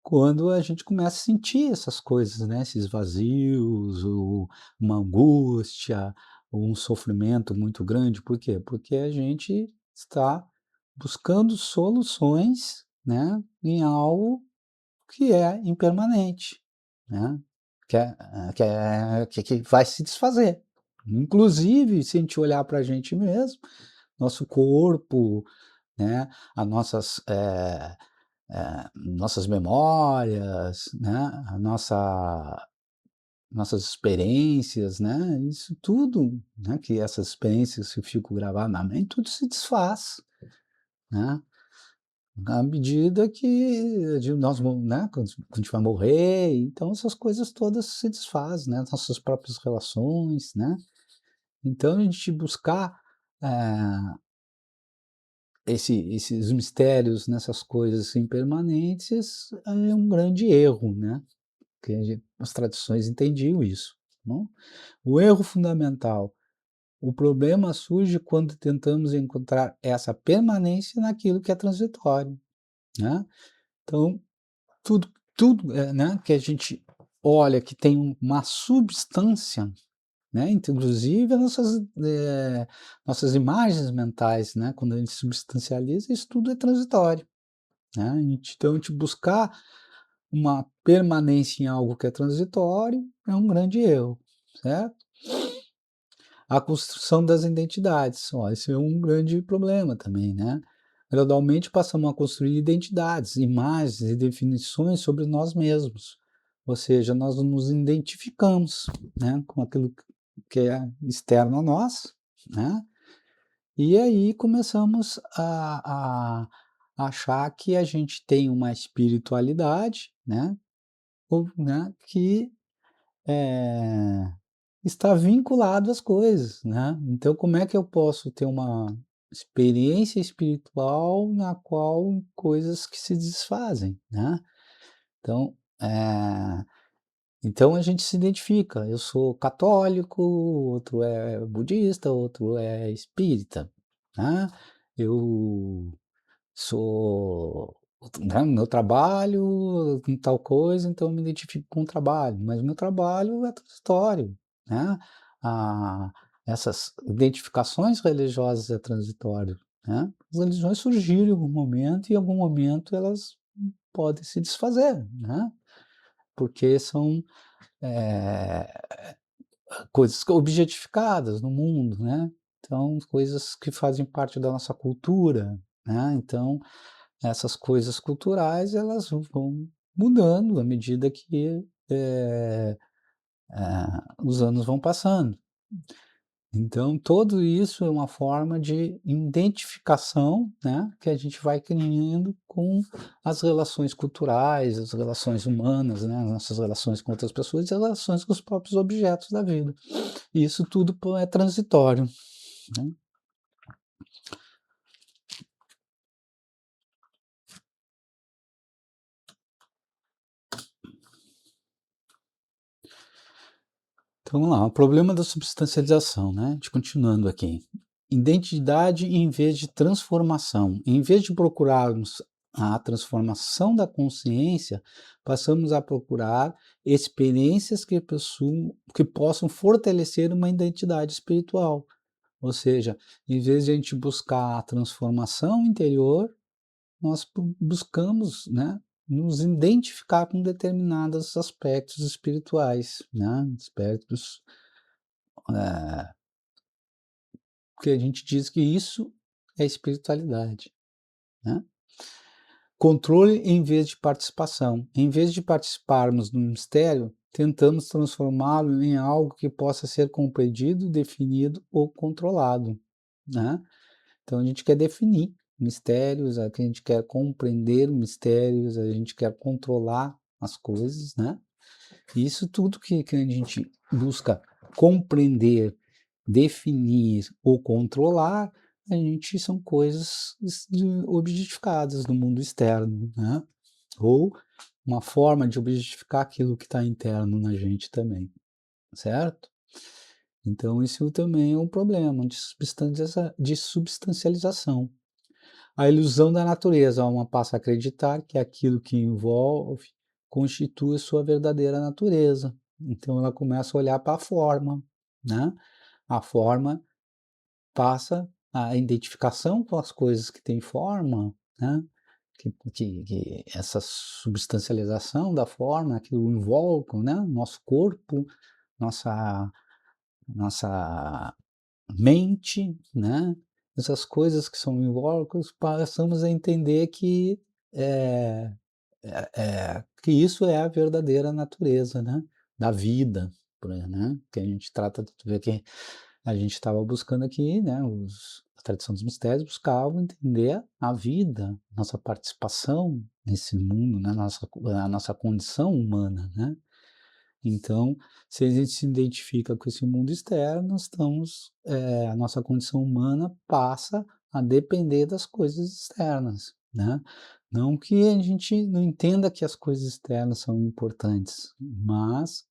quando a gente começa a sentir essas coisas, né, esses vazios, ou uma angústia, ou um sofrimento muito grande. Por quê? Porque a gente está buscando soluções, né, em algo que é impermanente, né, que vai se desfazer. Inclusive, se a gente olhar para a gente mesmo, nosso corpo, né, as nossas memórias, né, nossas experiências, né, isso tudo, né, que essas experiências que ficam gravadas na mente, tudo se desfaz, né. À medida que né, quando a gente vai morrer, então essas coisas todas se desfazem, né, nossas próprias relações, né. Então a gente buscar, eh, esses mistérios nessas coisas impermanentes é um grande erro, né, que as tradições entendiam isso, não. O erro fundamental, o problema surge quando tentamos encontrar essa permanência naquilo que é transitório, né. Então Tudo né, que a gente olha que tem uma substância, né, inclusive as nossas imagens mentais, né, quando a gente substancializa, isso tudo é transitório, né, então a gente buscar uma permanência em algo que é transitório é um grande erro, certo? A construção das identidades, ó, esse é um grande problema também, né. Gradualmente passamos a construir identidades, imagens e definições sobre nós mesmos, ou seja, nós nos identificamos, né, com aquilo que é externo a nós, né, e aí começamos a achar que a gente tem uma espiritualidade, né, ou, né, que, eh está vinculado às coisas, né. Então como é que eu posso ter uma experiência espiritual na qual coisas que se desfazem, né. Então, então a gente se identifica, eu sou católico, outro é budista, outro é espírita, né. Eu sou, né, no meu trabalho com tal coisa, então eu me identifico com o trabalho, mas o meu trabalho é transitório, né. Ah, essas identificações religiosas é transitório, né. As religiões surgiram em algum momento e em algum momento elas podem se desfazer, né, porque são, eh, coisas objetificadas no mundo, né. Então coisas que fazem parte da nossa cultura, né, então essas coisas culturais, elas vão mudando à medida que, os anos vão passando. Então, tudo isso é uma forma de identificação, né, que a gente vai criando com as relações culturais, as relações humanas, né, as nossas relações com outras pessoas e as relações com os próprios objetos da vida. E isso tudo é transitório, né. Então vamos lá, o problema da substancialização, né, de continuando aqui. Identidade em vez de transformação. Em vez de procurarmos a transformação da consciência, passamos a procurar experiências que possam fortalecer uma identidade espiritual. Ou seja, em vez de a gente buscar a transformação interior, nós buscamos, né, nos identificar com determinados aspectos espirituais, né, aspectos, eh, que a gente diz que isso é espiritualidade, né. Controle em vez de participação. Em vez de participarmos do mistério, tentamos transformá-lo em algo que possa ser compreendido, definido ou controlado, né. Então a gente quer definir mistérios, a gente quer compreender mistérios, a gente quer controlar as coisas, né. E isso tudo que a gente busca compreender definir ou controlar, a gente são coisas objetificadas no mundo externo, né? Ou uma forma de objetificar aquilo que está interno na gente também, certo? Então isso também é um problema de substancialização. A ilusão da natureza, a alma passa a acreditar que aquilo que envolve constitui sua verdadeira natureza. Então ela começa a olhar para a forma, né? A forma passa a identificação com as coisas que têm forma, né? Que essa substancialização da forma, aquilo envolve, né? Nosso corpo, nossa nossa mente, né? Essas coisas que são invólucros, passamos a entender é, que isso é a verdadeira natureza, né? Da vida, né? Que a gente trata de ver que a gente estava buscando aqui, né? A tradição dos mistérios buscava entender a vida, nossa participação nesse mundo, né? A nossa condição humana, né? Então, se a gente se identifica com esse mundo externo, nós estamos, a nossa condição humana passa a depender das coisas externas, né? Não que a gente não entenda que as coisas externas são importantes, mas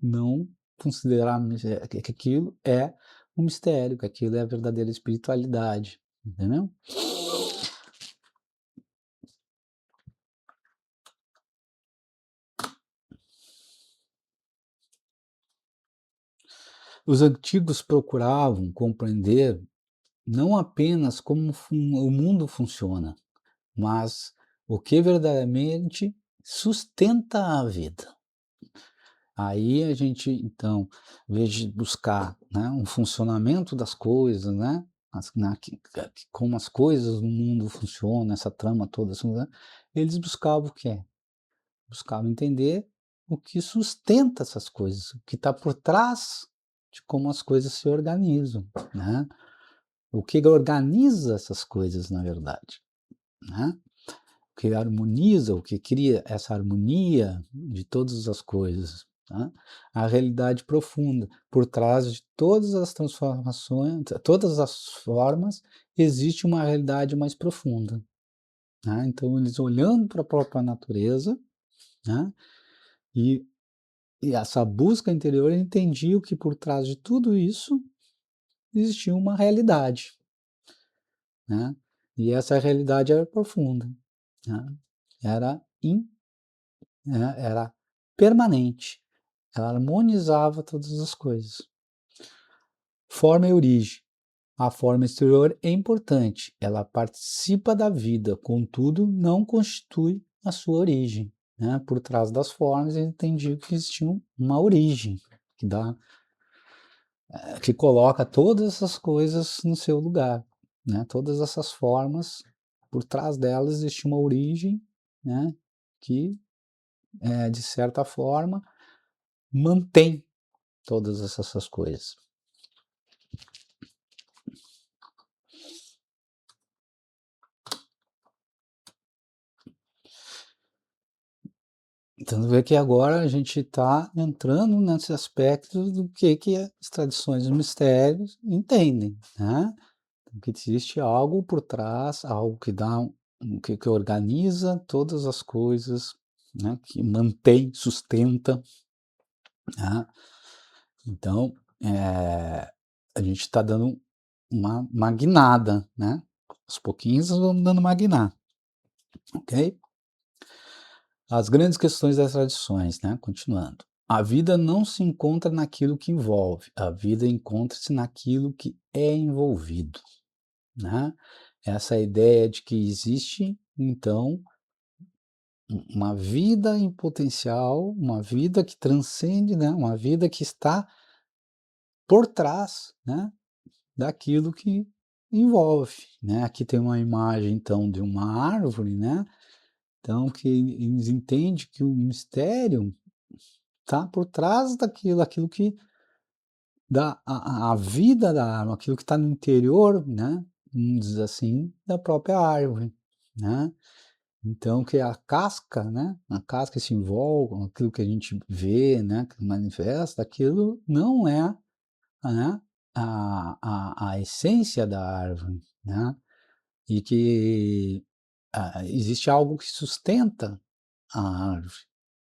não considerarmos que aquilo é um mistério, que aquilo é a verdadeira espiritualidade, entendeu? Os antigos procuravam compreender não apenas como o mundo funciona, mas o que verdadeiramente sustenta a vida. Aí a gente, então, em vez de buscar, né, um funcionamento das coisas, né, como as coisas no mundo funcionam, essa trama toda, assim, né, eles buscavam o quê? Buscavam entender o que sustenta essas coisas, o que está por trás de como as coisas se organizam, né? O que organiza essas coisas, na verdade, né? O que harmoniza, o que cria essa harmonia de todas as coisas, tá? A realidade profunda, por trás de todas as transformações, todas as formas, existe uma realidade mais profunda, né? Então eles olhando para a própria natureza, né? E, e essa busca interior entendiam que por trás de tudo isso existia uma realidade, né? E essa realidade era profunda, né? Era era permanente, ela harmonizava todas as coisas. Forma e origem. A forma exterior é importante, ela participa da vida, contudo, não constitui a sua origem, né? Por trás das formas, eu entendi que existia uma origem, que coloca todas essas coisas no seu lugar, né? Todas essas formas, por trás delas existe uma origem, né? Que, de certa forma, mantém todas essas coisas. Então, vê que agora a gente está entrando nesse aspecto do que as tradições dos mistérios entendem, né? Que existe algo por trás, algo que dá, que organiza todas as coisas, né? Que mantém, sustenta, né? Então, a gente está dando uma guinada, né? Aos pouquinhos vamos dando uma guinada, ok? As grandes questões das tradições, né? Continuando. A vida não se encontra naquilo que envolve, a vida encontra-se naquilo que é envolvido, né? Essa ideia de que existe, então, uma vida em potencial, uma vida que transcende, né? Uma vida que está por trás, né? Daquilo que envolve, né? Aqui tem uma imagem, então, de uma árvore, né? Então, que eles entendem que o mistério está por trás daquilo, aquilo que dá a vida da árvore, aquilo que está no interior, né? Vamos dizer assim, da própria árvore, né? Então, que a casca, né? A casca se envolve, aquilo que a gente vê, né? Que manifesta, aquilo não é, né? a essência da árvore, né, e que, existe algo que sustenta a árvore,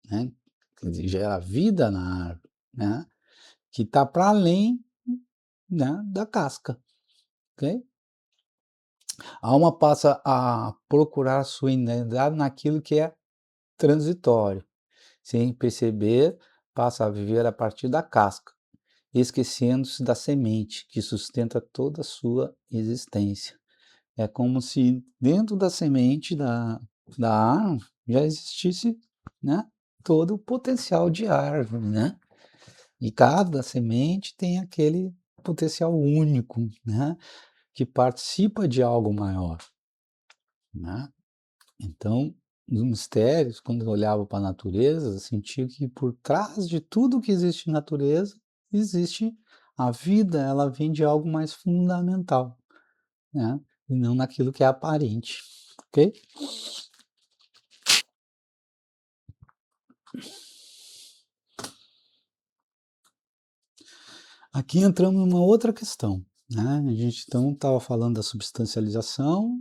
né, quer dizer, gera vida na árvore, né, que está para além, né, da casca, ok? A alma passa a procurar sua identidade naquilo que é transitório, sem perceber, passa a viver a partir da casca, esquecendo-se da semente que sustenta toda a sua existência. É como se dentro da semente da árvore já existisse, né, todo o potencial de árvore, né? E cada semente tem aquele potencial único, né, que participa de algo maior, né? Então, os mistérios, quando eu olhava para a natureza, eu sentia que por trás de tudo que existe na natureza, existe a vida, ela vem de algo mais fundamental, né, e não naquilo que é aparente, ok? Aqui entramos numa outra questão, né, a gente então estava falando da substancialização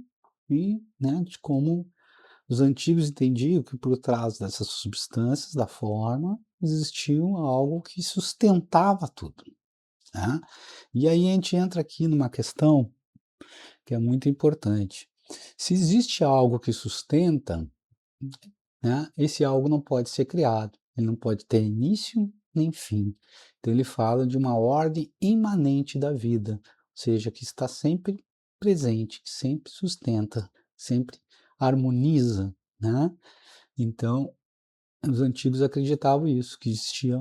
e, né, de como os antigos entendiam que por trás dessas substâncias, da forma, existia algo que sustentava tudo, né. E aí a gente entra aqui numa questão que é muito importante. Se existe algo que sustenta, né, esse algo não pode ser criado, ele não pode ter início nem fim. Então ele fala de uma ordem imanente da vida, ou seja, que está sempre presente, que sempre sustenta, sempre harmoniza, né? Então, os antigos acreditavam isso, que existia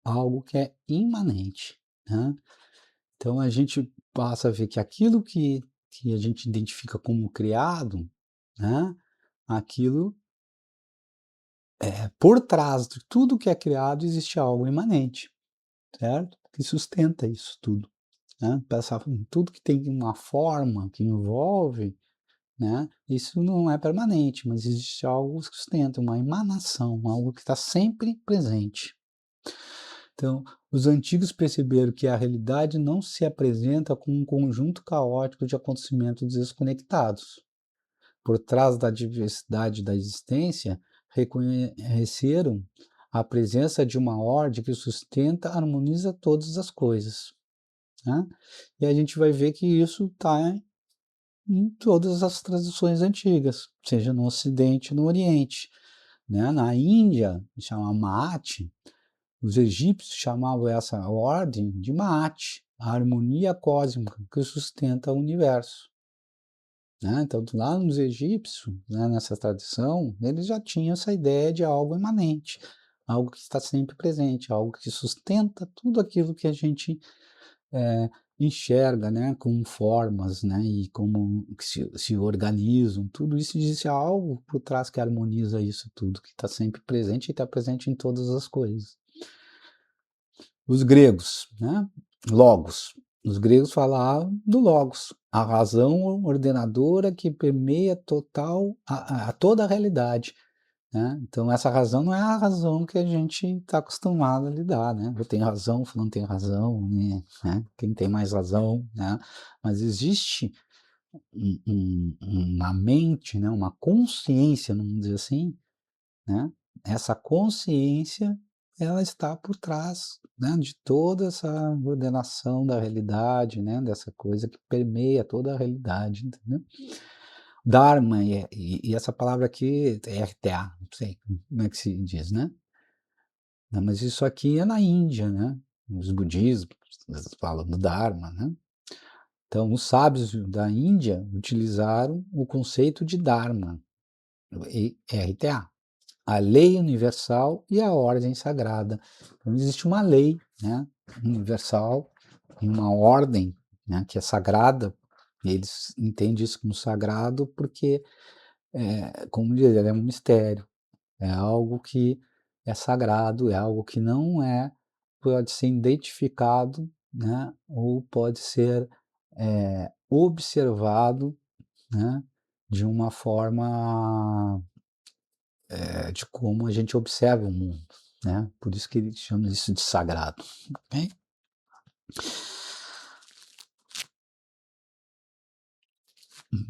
algo que é imanente, né? Então a gente passa a ver que aquilo que a gente identifica como criado, né, aquilo por trás de tudo que é criado existe algo imanente, certo? Que sustenta isso tudo, né? Pensar em tudo que tem uma forma, que envolve, né, isso não é permanente, mas existe algo que sustenta, uma emanação, algo que está sempre presente. Então, os antigos perceberam que a realidade não se apresenta como um conjunto caótico de acontecimentos desconectados. Por trás da diversidade da existência, reconheceram a presença de uma ordem que sustenta, harmoniza todas as coisas, né? E a gente vai ver que isso está em todas as tradições antigas, seja no Ocidente e no Oriente, né? Na Índia, chama Maat, os egípcios chamavam essa ordem de Maat, a harmonia cósmica que sustenta o universo, né? Então, lá nos egípcios, né, nessa tradição, eles já tinham essa ideia de algo imanente, algo que está sempre presente, algo que sustenta tudo aquilo que a gente enxerga, né, como formas, né, e como que se organizam, tudo isso existe algo por trás que harmoniza isso tudo, que está sempre presente e está presente em todas as coisas. Os gregos, né? Logos. Os gregos falavam do logos, a razão ordenadora que permeia total a toda a realidade, né? Então essa razão não é a razão que a gente está acostumado a lidar, né? Eu tenho razão, fulano tem razão, né? Quem tem mais razão, né? Mas existe na mente, né? Uma consciência, vamos dizer assim, né? Essa consciência, ela está por trás, né, de toda essa ordenação da realidade, né, dessa coisa que permeia toda a realidade, entendeu? Dharma, e essa palavra aqui é RTA, não sei como é que se diz, né? Não, mas isso aqui é na Índia, né? Os budismos eles falam do Dharma, né? Então, os sábios da Índia utilizaram o conceito de Dharma, RTA, a lei universal e a ordem sagrada. Então, existe uma lei, né, universal e uma ordem, né, que é sagrada, e eles entendem isso como sagrado porque, como dizer, é um mistério, é algo que é sagrado, é algo que não pode ser identificado, né, ou pode ser observado, né, de uma forma de como a gente observa o mundo, né? Por isso que ele chama isso de sagrado, ok?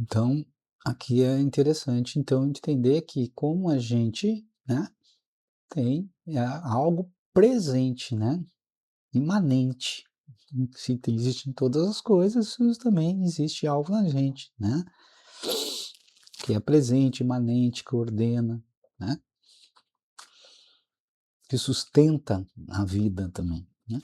Então, aqui é interessante, então, entender que como a gente, né, tem algo presente, né, imanente. Se existe em todas as coisas, isso também existe algo na gente, né, que é presente, imanente, que ordena, né, que sustenta a vida também, né.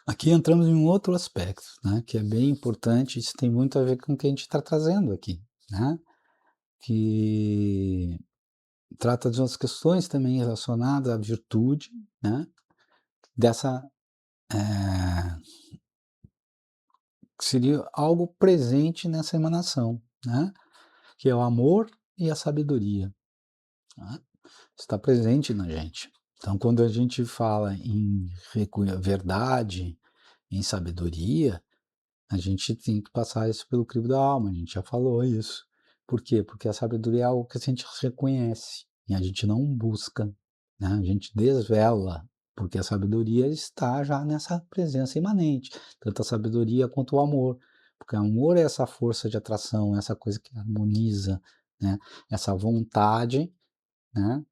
Aqui entramos em um outro aspecto, né, que é bem importante, isso tem muito a ver com o que a gente está trazendo aqui, né, que trata de umas questões também relacionadas à virtude, né, dessa, que seria algo presente nessa emanação, né, que é o amor e a sabedoria, né, está presente na gente. Então, quando a gente fala em verdade, em sabedoria, a gente tem que passar isso pelo crivo da alma, a gente já falou isso. Por quê? Porque a sabedoria é algo que a gente reconhece e a gente não busca, né? A gente desvela, porque a sabedoria está já nessa presença imanente, tanto a sabedoria quanto o amor, porque o amor é essa força de atração, essa coisa que harmoniza, né? Essa vontade, né,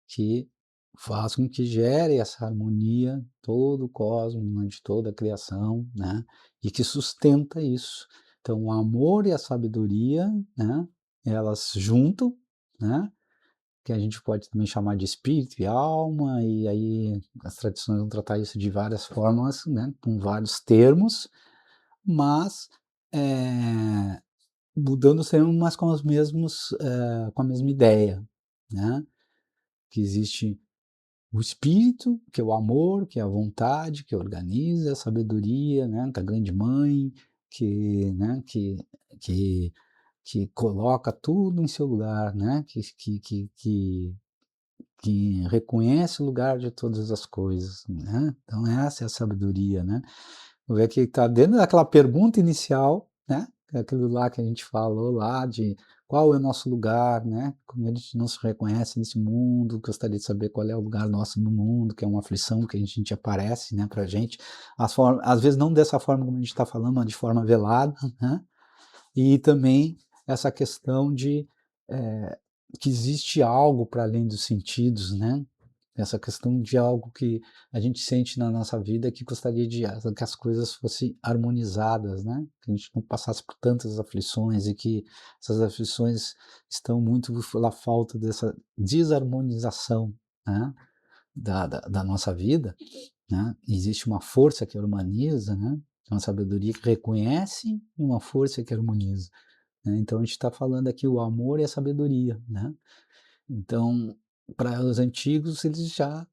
que faz com que gere essa harmonia todo o cosmos, né, de toda a criação, né, e que sustenta isso. Então, o amor e a sabedoria, né, elas juntam, né, que a gente pode também chamar de espírito e alma, e aí as tradições vão tratar isso de várias formas, né, com vários termos, mas mudando sempre, mas com os mesmos, com a mesma ideia, né, que existe o espírito, que é o amor, que é a vontade, que organiza, a sabedoria, né, que é a grande mãe, que, né, que coloca tudo em seu lugar, né, que reconhece o lugar de todas as coisas, né. Então essa é a sabedoria, né. Ver que está dentro daquela pergunta inicial, né, aquilo lá que a gente falou lá de qual é o nosso lugar, né, como a gente não se reconhece nesse mundo, gostaria de saber qual é o lugar nosso no mundo, que é uma aflição que a gente aparece, né, pra gente, às vezes não dessa forma como a gente está falando, mas de forma velada, né, e também essa questão de, que existe algo para além dos sentidos, né, essa questão de algo que a gente sente na nossa vida que gostaria de que as coisas fossem harmonizadas, né, que a gente não passasse por tantas aflições e que essas aflições estão muito pela falta dessa desarmonização, né, da nossa vida, né, existe uma força que harmoniza, né, uma sabedoria que reconhece e uma força que harmoniza, né, então a gente está falando aqui o amor e a sabedoria, né, então, para os antigos, eles já,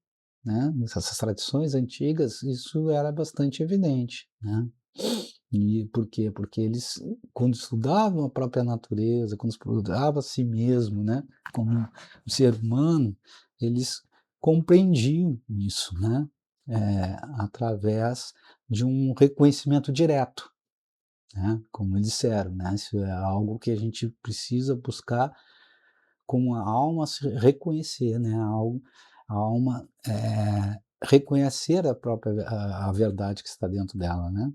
né, essas tradições antigas, isso era bastante evidente, né. E por quê? Porque eles, quando estudavam a própria natureza, quando estudavam a si mesmo, né, como um ser humano, eles compreendiam isso, né, através de um reconhecimento direto, né, como eles disseram, né, isso é algo que a gente precisa buscar como a alma se reconhecer, né, a alma, reconhecer a própria a verdade que está dentro dela, né.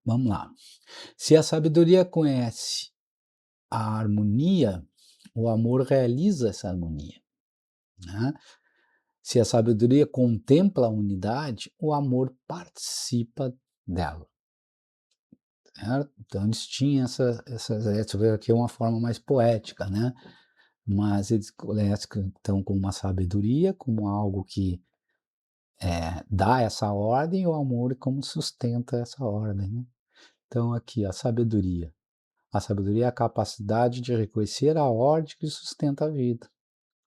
Vamos lá. Se a sabedoria conhece a harmonia, o amor realiza essa harmonia, né. Se a sabedoria contempla a unidade, o amor participa dela, certo. Então eles tinham deixa eu ver aqui uma forma mais poética, né, mas eles colocam então como uma sabedoria, como algo que dá essa ordem, e o amor como sustenta essa ordem, né. Então aqui a sabedoria é a capacidade de reconhecer a ordem que sustenta a vida.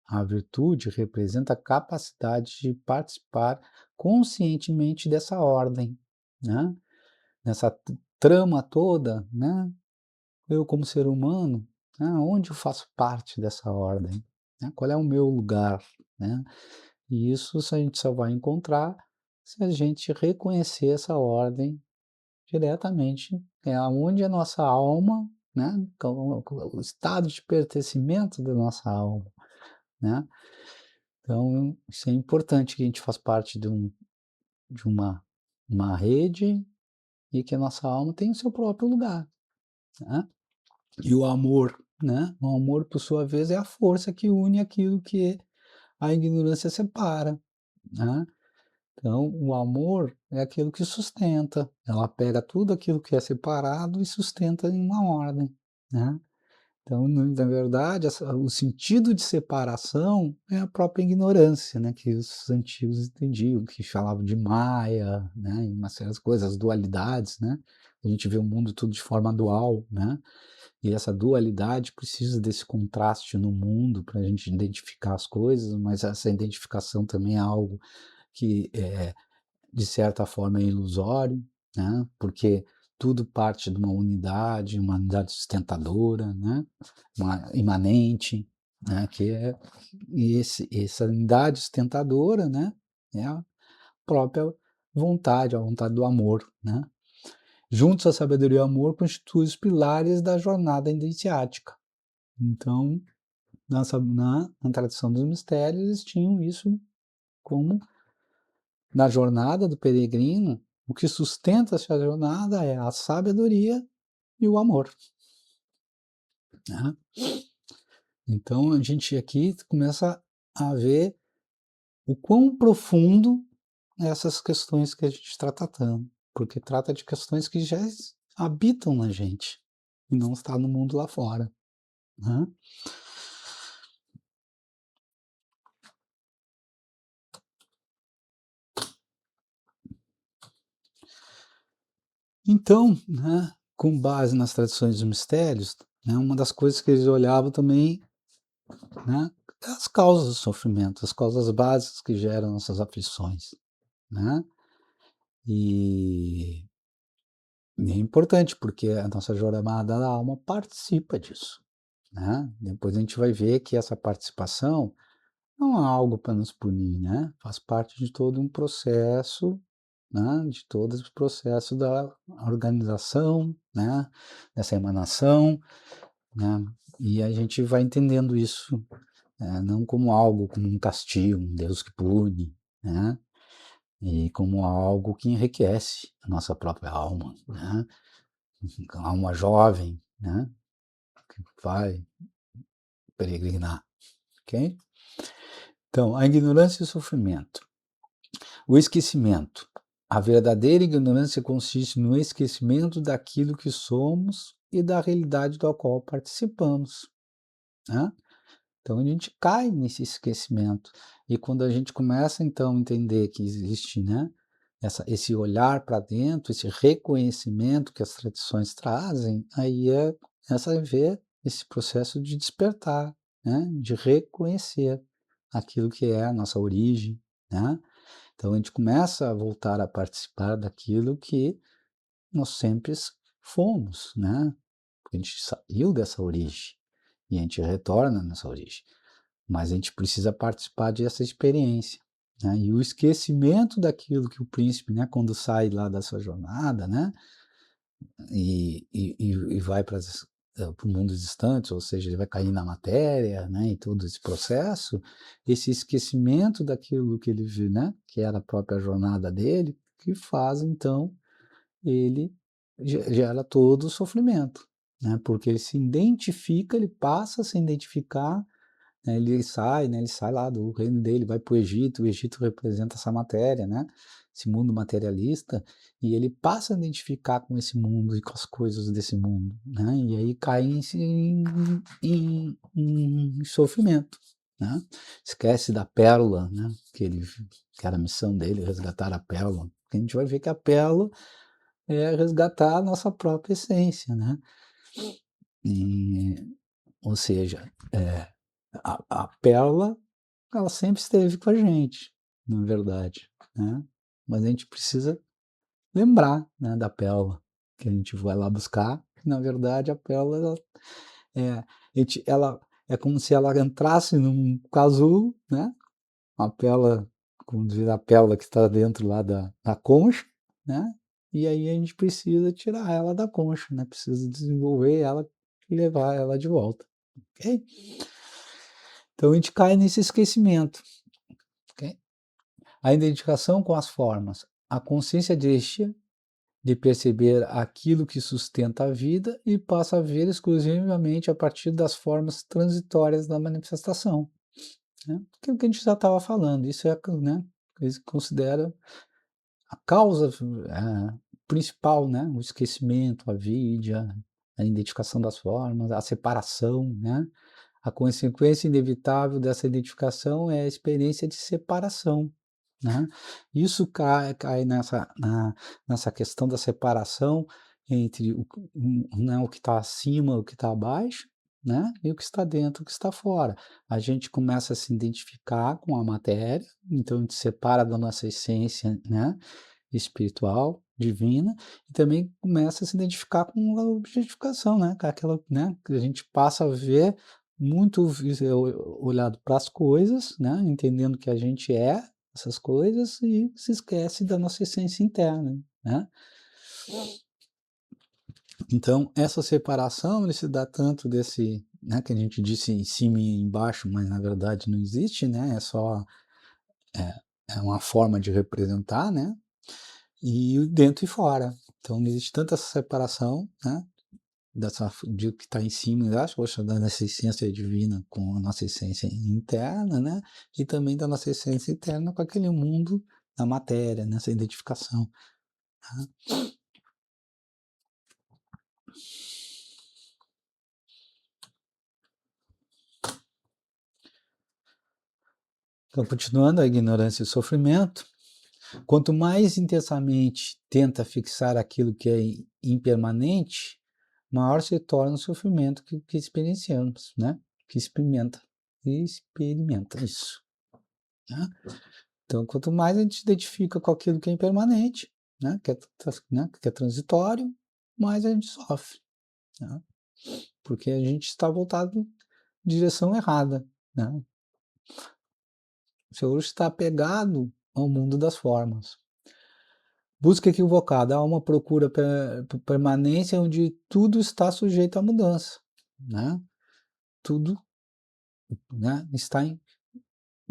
A virtude representa a capacidade de participar conscientemente dessa ordem, né, nessa trama toda, né, eu como ser humano, né, onde eu faço parte dessa ordem, né, qual é o meu lugar, né. E isso a gente só vai encontrar se a gente reconhecer essa ordem diretamente, é aonde a nossa alma, né, o estado de pertencimento da nossa alma, né. Então, isso é importante, que a gente faz parte de uma rede e que a nossa alma tem o seu próprio lugar, né. E o amor, né, o amor, por sua vez, é a força que une aquilo que a ignorância separa, né. Então, o amor é aquilo que sustenta, ela pega tudo aquilo que é separado e sustenta em uma ordem, né. Então, na verdade, o sentido de separação é a própria ignorância, né, que os antigos entendiam, que falavam de Maya, né, e uma série de coisas, as dualidades, né. A gente vê o mundo tudo de forma dual, né, e essa dualidade precisa desse contraste no mundo para a gente identificar as coisas, mas essa identificação também é algo que de certa forma é ilusório, né, porque tudo parte de uma unidade sustentadora, né, uma imanente, né, que é, e essa unidade sustentadora, né, é a própria vontade, a vontade do amor, né. Juntos, a sabedoria e o amor constituem os pilares da jornada iniciática. Então, na tradição dos mistérios, eles tinham isso como, na jornada do peregrino, o que sustenta essa jornada é a sabedoria e o amor, né. Então a gente aqui começa a ver o quão profundo essas questões que a gente está tratando, porque trata de questões que já habitam na gente e não está no mundo lá fora, né. Então, né, com base nas tradições dos mistérios, né, uma das coisas que eles olhavam também, né, é as causas do sofrimento, as causas básicas que geram nossas aflições, né. E é importante, porque a nossa jornada da alma participa disso, né. Depois a gente vai ver que essa participação não é algo para nos punir, né, faz parte de todo um processo, né, de todo esse processo da organização, né, dessa emanação, né, e a gente vai entendendo isso, não como algo, como um castigo, um Deus que pune, né, e como algo que enriquece a nossa própria alma, né, a alma jovem, né, que vai peregrinar, ok? Então, a ignorância e o sofrimento. O esquecimento. A verdadeira ignorância consiste no esquecimento daquilo que somos e da realidade da qual participamos, né? Então a gente cai nesse esquecimento. E quando a gente começa então a entender que existe, né, esse olhar para dentro, esse reconhecimento que as tradições trazem, aí essa ver esse processo de despertar, né, de reconhecer aquilo que é a nossa origem, né? Então a gente começa a voltar a participar daquilo que nós sempre fomos, né? Porque a gente saiu dessa origem e a gente retorna nessa origem, mas a gente precisa participar dessa experiência, né? E o esquecimento daquilo que o príncipe, né, quando sai lá da sua jornada, né, e vai para o mundo distante, ou seja, ele vai cair na matéria, né, e todo esse processo, esse esquecimento daquilo que ele viu, né, que era a própria jornada dele, que faz então ele gera todo o sofrimento, né, porque ele se identifica, ele passa a se identificar, né, ele sai lá do reino dele, vai para o Egito representa essa matéria, né, esse mundo materialista, e ele passa a identificar com esse mundo e com as coisas desse mundo, né, e aí cai em sofrimento, né, esquece da pérola, né, que era a missão dele, resgatar a pérola, porque a gente vai ver que a pérola é resgatar a nossa própria essência, né, e, ou seja, a pérola, ela sempre esteve com a gente, na verdade, né, mas a gente precisa lembrar, né, da pérola, que a gente vai lá buscar, na verdade a pérola ela é como se ela entrasse num casulo, né, a pérola, como diz, a pérola que está dentro lá da concha, né, e aí a gente precisa tirar ela da concha, né, precisa desenvolver ela e levar ela de volta, ok? Então a gente cai nesse esquecimento. A identificação com as formas, a consciência deixa de perceber aquilo que sustenta a vida e passa a ver exclusivamente a partir das formas transitórias da manifestação, né. Aquilo que a gente já estava falando, isso é, né, eles consideram a causa, principal, né, o esquecimento, a avidia, a identificação das formas, a separação, né. A consequência inevitável dessa identificação é a experiência de separação, né. Isso cai nessa questão da separação entre né, o que está acima, o que está abaixo, né, e o que está dentro, o que está fora. A gente começa a se identificar com a matéria, então a gente separa da nossa essência, né, espiritual, divina, e também começa a se identificar com a objetificação, né, com aquela, né, que a gente passa a ver muito olhado para as coisas, né, entendendo que a gente é essas coisas e se esquece da nossa essência interna, né. Então essa separação, ele se dá tanto desse, né, que a gente disse em cima e embaixo, mas na verdade não existe, né, é só, é é uma forma de representar, né, e o dentro e fora. Então não existe tanta essa separação, né, de que está em cima e embaixo, poxa, da nossa essência divina com a nossa essência interna, né, e também da nossa essência interna com aquele mundo da matéria, nessa identificação, tá. Então, continuando, a ignorância e o sofrimento, quanto mais intensamente tenta fixar aquilo que é impermanente, maior se torna o sofrimento que experienciamos, né, que experimenta isso, né. Então, quanto mais a gente se identifica com aquilo que é impermanente, né, que é transitório, mais a gente sofre, né, porque a gente está voltado em direção errada, né. O senhor está apegado ao mundo das formas. Busca equivocada, há uma procura por permanência onde tudo está sujeito à mudança, né. Tudo, né, está em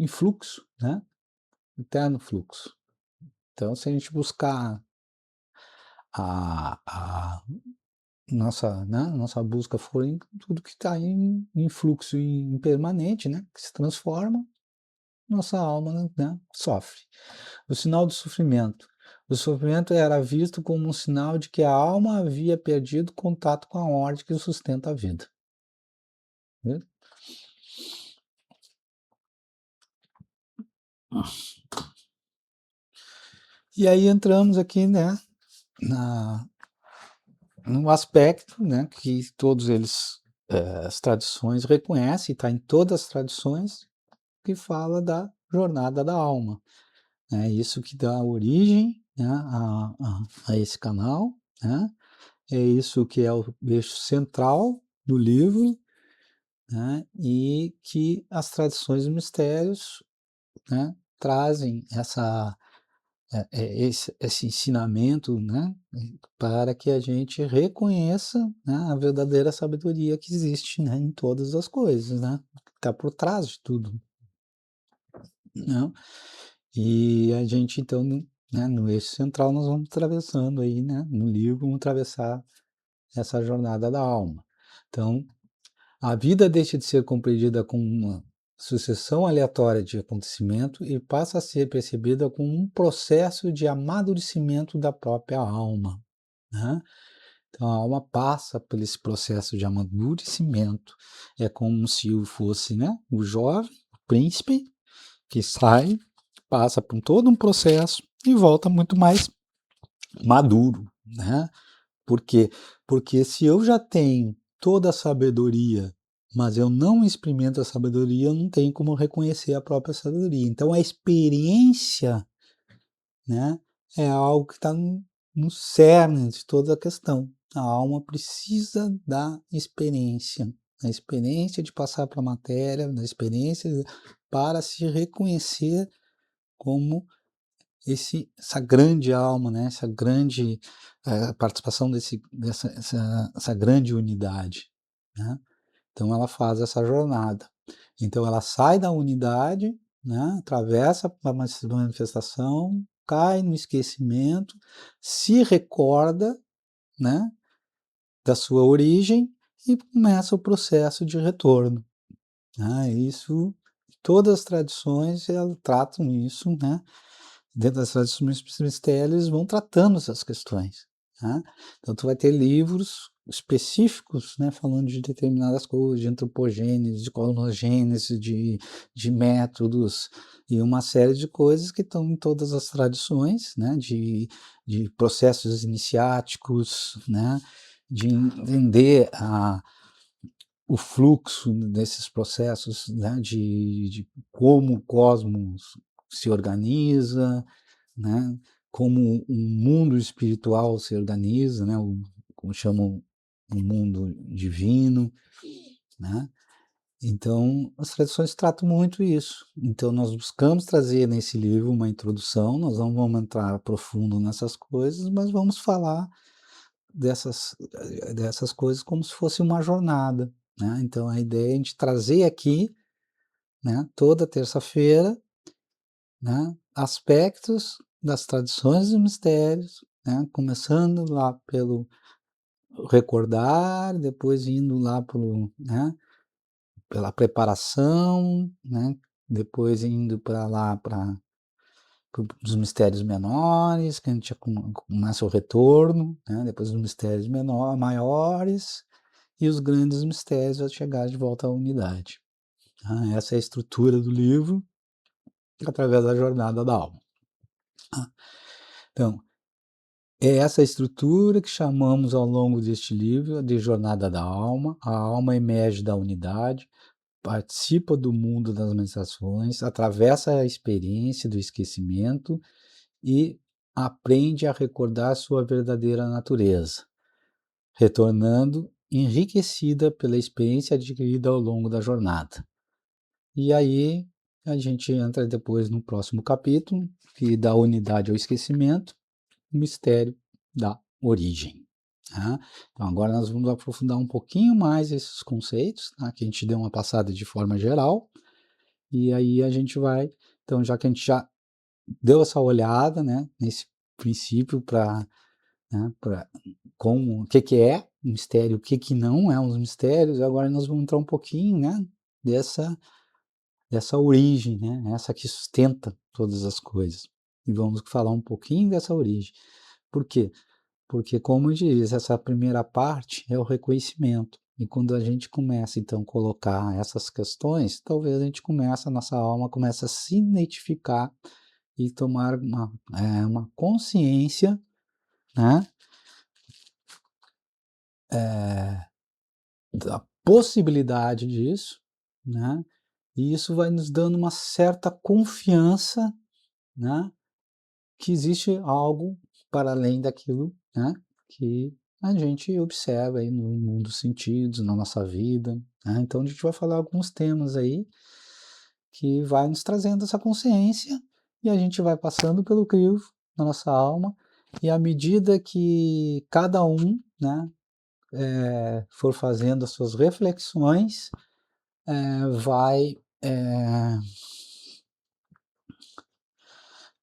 fluxo, né, eterno fluxo. Então, se a gente buscar a nossa busca for em tudo que está em fluxo impermanente, né, que se transforma, nossa alma, né, sofre. O sinal do sofrimento. O sofrimento era visto como um sinal de que a alma havia perdido contato com a ordem que sustenta a vida. Né? E aí entramos aqui, né, na, no aspecto, né, que todos eles, as tradições reconhecem, está em todas as tradições, que fala da jornada da alma. É isso que dá origem, né, a esse canal, né, é isso que é o eixo central do livro, né, e que as tradições e mistérios, né, trazem esse ensinamento, né, para que a gente reconheça, né, a verdadeira sabedoria que existe, né, em todas as coisas, né, que está por trás de tudo, né. E a gente então, né, no eixo central nós vamos atravessando aí, né, no livro vamos atravessar essa jornada da alma. Então, a vida deixa de ser compreendida como uma sucessão aleatória de acontecimento e passa a ser percebida como um processo de amadurecimento da própria alma, né. Então a alma passa por esse processo de amadurecimento, é como se eu fosse, né, o jovem, o príncipe, que sai, passa por todo um processo e volta muito mais maduro, né. Por quê? Porque se eu já tenho toda a sabedoria, mas eu não experimento a sabedoria, eu não tenho como reconhecer a própria sabedoria. Então a experiência, né, é algo que está no cerne de toda a questão. A alma precisa da experiência, a experiência de passar para a matéria, da experiência para se reconhecer como essa grande alma, né, essa grande, participação essa grande unidade, né. Então ela faz essa jornada. Então ela sai da unidade, né, atravessa a manifestação, cai no esquecimento, se recorda, né, da sua origem e começa o processo de retorno, né, isso todas as tradições, elas tratam isso, né, dentro das tradições mistérios vão tratando essas questões, né. Então tu vai ter livros específicos, né, falando de determinadas coisas, de antropogênese, de cosmogênese, de métodos, e uma série de coisas que estão em todas as tradições, né, de processos iniciáticos, né, de entender o fluxo desses processos, né, de como o cosmos se organiza, né, como o mundo espiritual se organiza, né, como chamam o mundo divino, né. Então, as tradições tratam muito isso. Então, nós buscamos trazer nesse livro uma introdução, nós não vamos entrar profundo nessas coisas, mas vamos falar dessas coisas como se fosse uma jornada, né. Então, a ideia é a gente trazer aqui, né, toda terça-feira, né, aspectos das tradições e mistérios, né, começando lá pelo recordar, depois indo lá pelo, né, pela preparação, né, depois indo para lá para os mistérios menores, que a gente já começa o retorno, né, depois os mistérios maiores e os grandes mistérios a chegar de volta à unidade. Tá? Essa é a estrutura do livro através da jornada da alma. Tá? Então, é essa estrutura que chamamos ao longo deste livro de jornada da alma. A alma emerge da unidade, participa do mundo das manifestações, atravessa a experiência do esquecimento e aprende a recordar sua verdadeira natureza, retornando enriquecida pela experiência adquirida ao longo da jornada. E aí a gente entra depois no próximo capítulo, que dá unidade ao esquecimento, o mistério da origem. Tá? Então agora nós vamos aprofundar um pouquinho mais esses conceitos, tá? Que a gente deu uma passada de forma geral, e aí a gente vai, então já que a gente já deu essa olhada, né, nesse princípio para, né, como o que que é mistério, o que que não é os mistérios, agora nós vamos entrar um pouquinho, né, dessa origem, né, essa que sustenta todas as coisas. E vamos falar um pouquinho dessa origem. Por quê? Porque, como diz, essa primeira parte é o reconhecimento. E quando a gente começa, então, a colocar essas questões, talvez a gente comece, a nossa alma começa a se identificar e tomar uma consciência, né, da possibilidade disso, né, e isso vai nos dando uma certa confiança, né, que existe algo para além daquilo, né, que a gente observa aí no mundo dos sentidos, na nossa vida, né. Então a gente vai falar alguns temas aí que vai nos trazendo essa consciência e a gente vai passando pelo crivo da nossa alma e à medida que cada um, né, for fazendo as suas reflexões, vai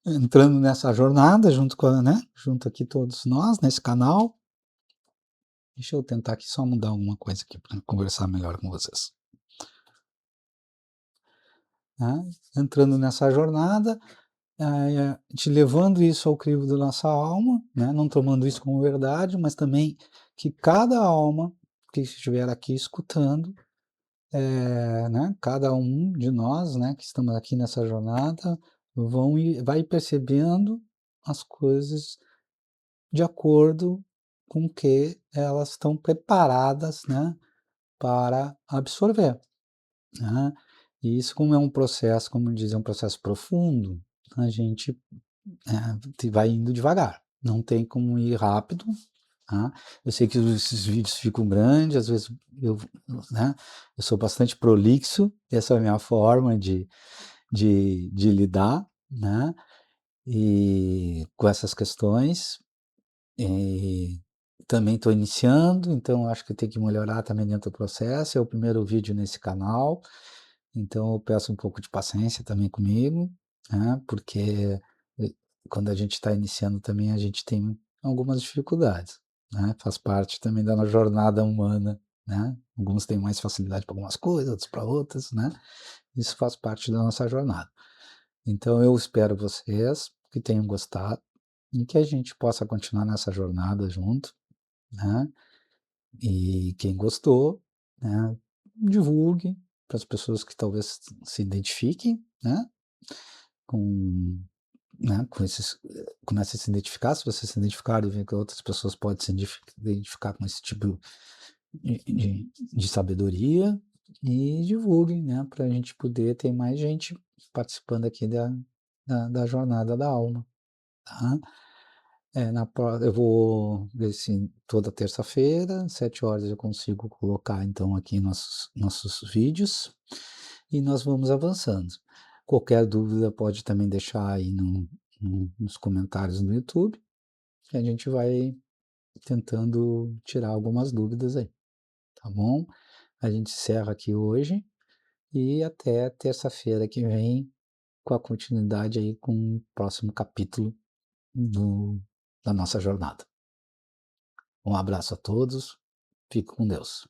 entrando nessa jornada junto com junto aqui todos nós nesse canal. Deixa eu tentar aqui só mudar alguma coisa aqui para conversar melhor com vocês. Né? Entrando nessa jornada, te levando isso ao crivo da nossa alma, né? Não tomando isso como verdade, mas também que cada alma que estiver aqui escutando, né? Cada um de nós, né? Que estamos aqui nessa jornada, vai percebendo as coisas de acordo com que elas estão preparadas, né? Para absorver. Né? E isso, como é um processo, como dizem, um processo profundo, a gente vai indo devagar. Não tem como ir rápido. Tá? Eu sei que esses vídeos ficam grandes, às vezes né, eu sou bastante prolixo, essa é a minha forma de lidar, né, e com essas questões. E também estou iniciando, então acho que tem que melhorar também dentro do processo. É o primeiro vídeo nesse canal. Então eu peço um pouco de paciência também comigo, né, porque, quando a gente está iniciando também a gente tem algumas dificuldades, né, faz parte também da jornada humana, né. Alguns têm mais facilidade para algumas coisas, outros para outras, né, isso faz parte da nossa jornada. Então eu espero vocês que tenham gostado e que a gente possa continuar nessa jornada junto, né. E quem gostou, né, divulgue para as pessoas que talvez se identifiquem, né, com, né, comece a se identificar, se você se identificar e ver que outras pessoas podem se identificar com esse tipo de sabedoria, e divulguem, né, para a gente poder ter mais gente participando aqui da jornada da alma, tá? Eu vou ver se toda terça-feira, 7 horas, eu consigo colocar então aqui nossos vídeos, e nós vamos avançando. Qualquer dúvida pode também deixar aí nos comentários no YouTube, que a gente vai tentando tirar algumas dúvidas aí, tá bom? A gente encerra aqui hoje e até terça-feira que vem, com a continuidade aí com o próximo capítulo da nossa jornada. Um abraço a todos, fique com Deus.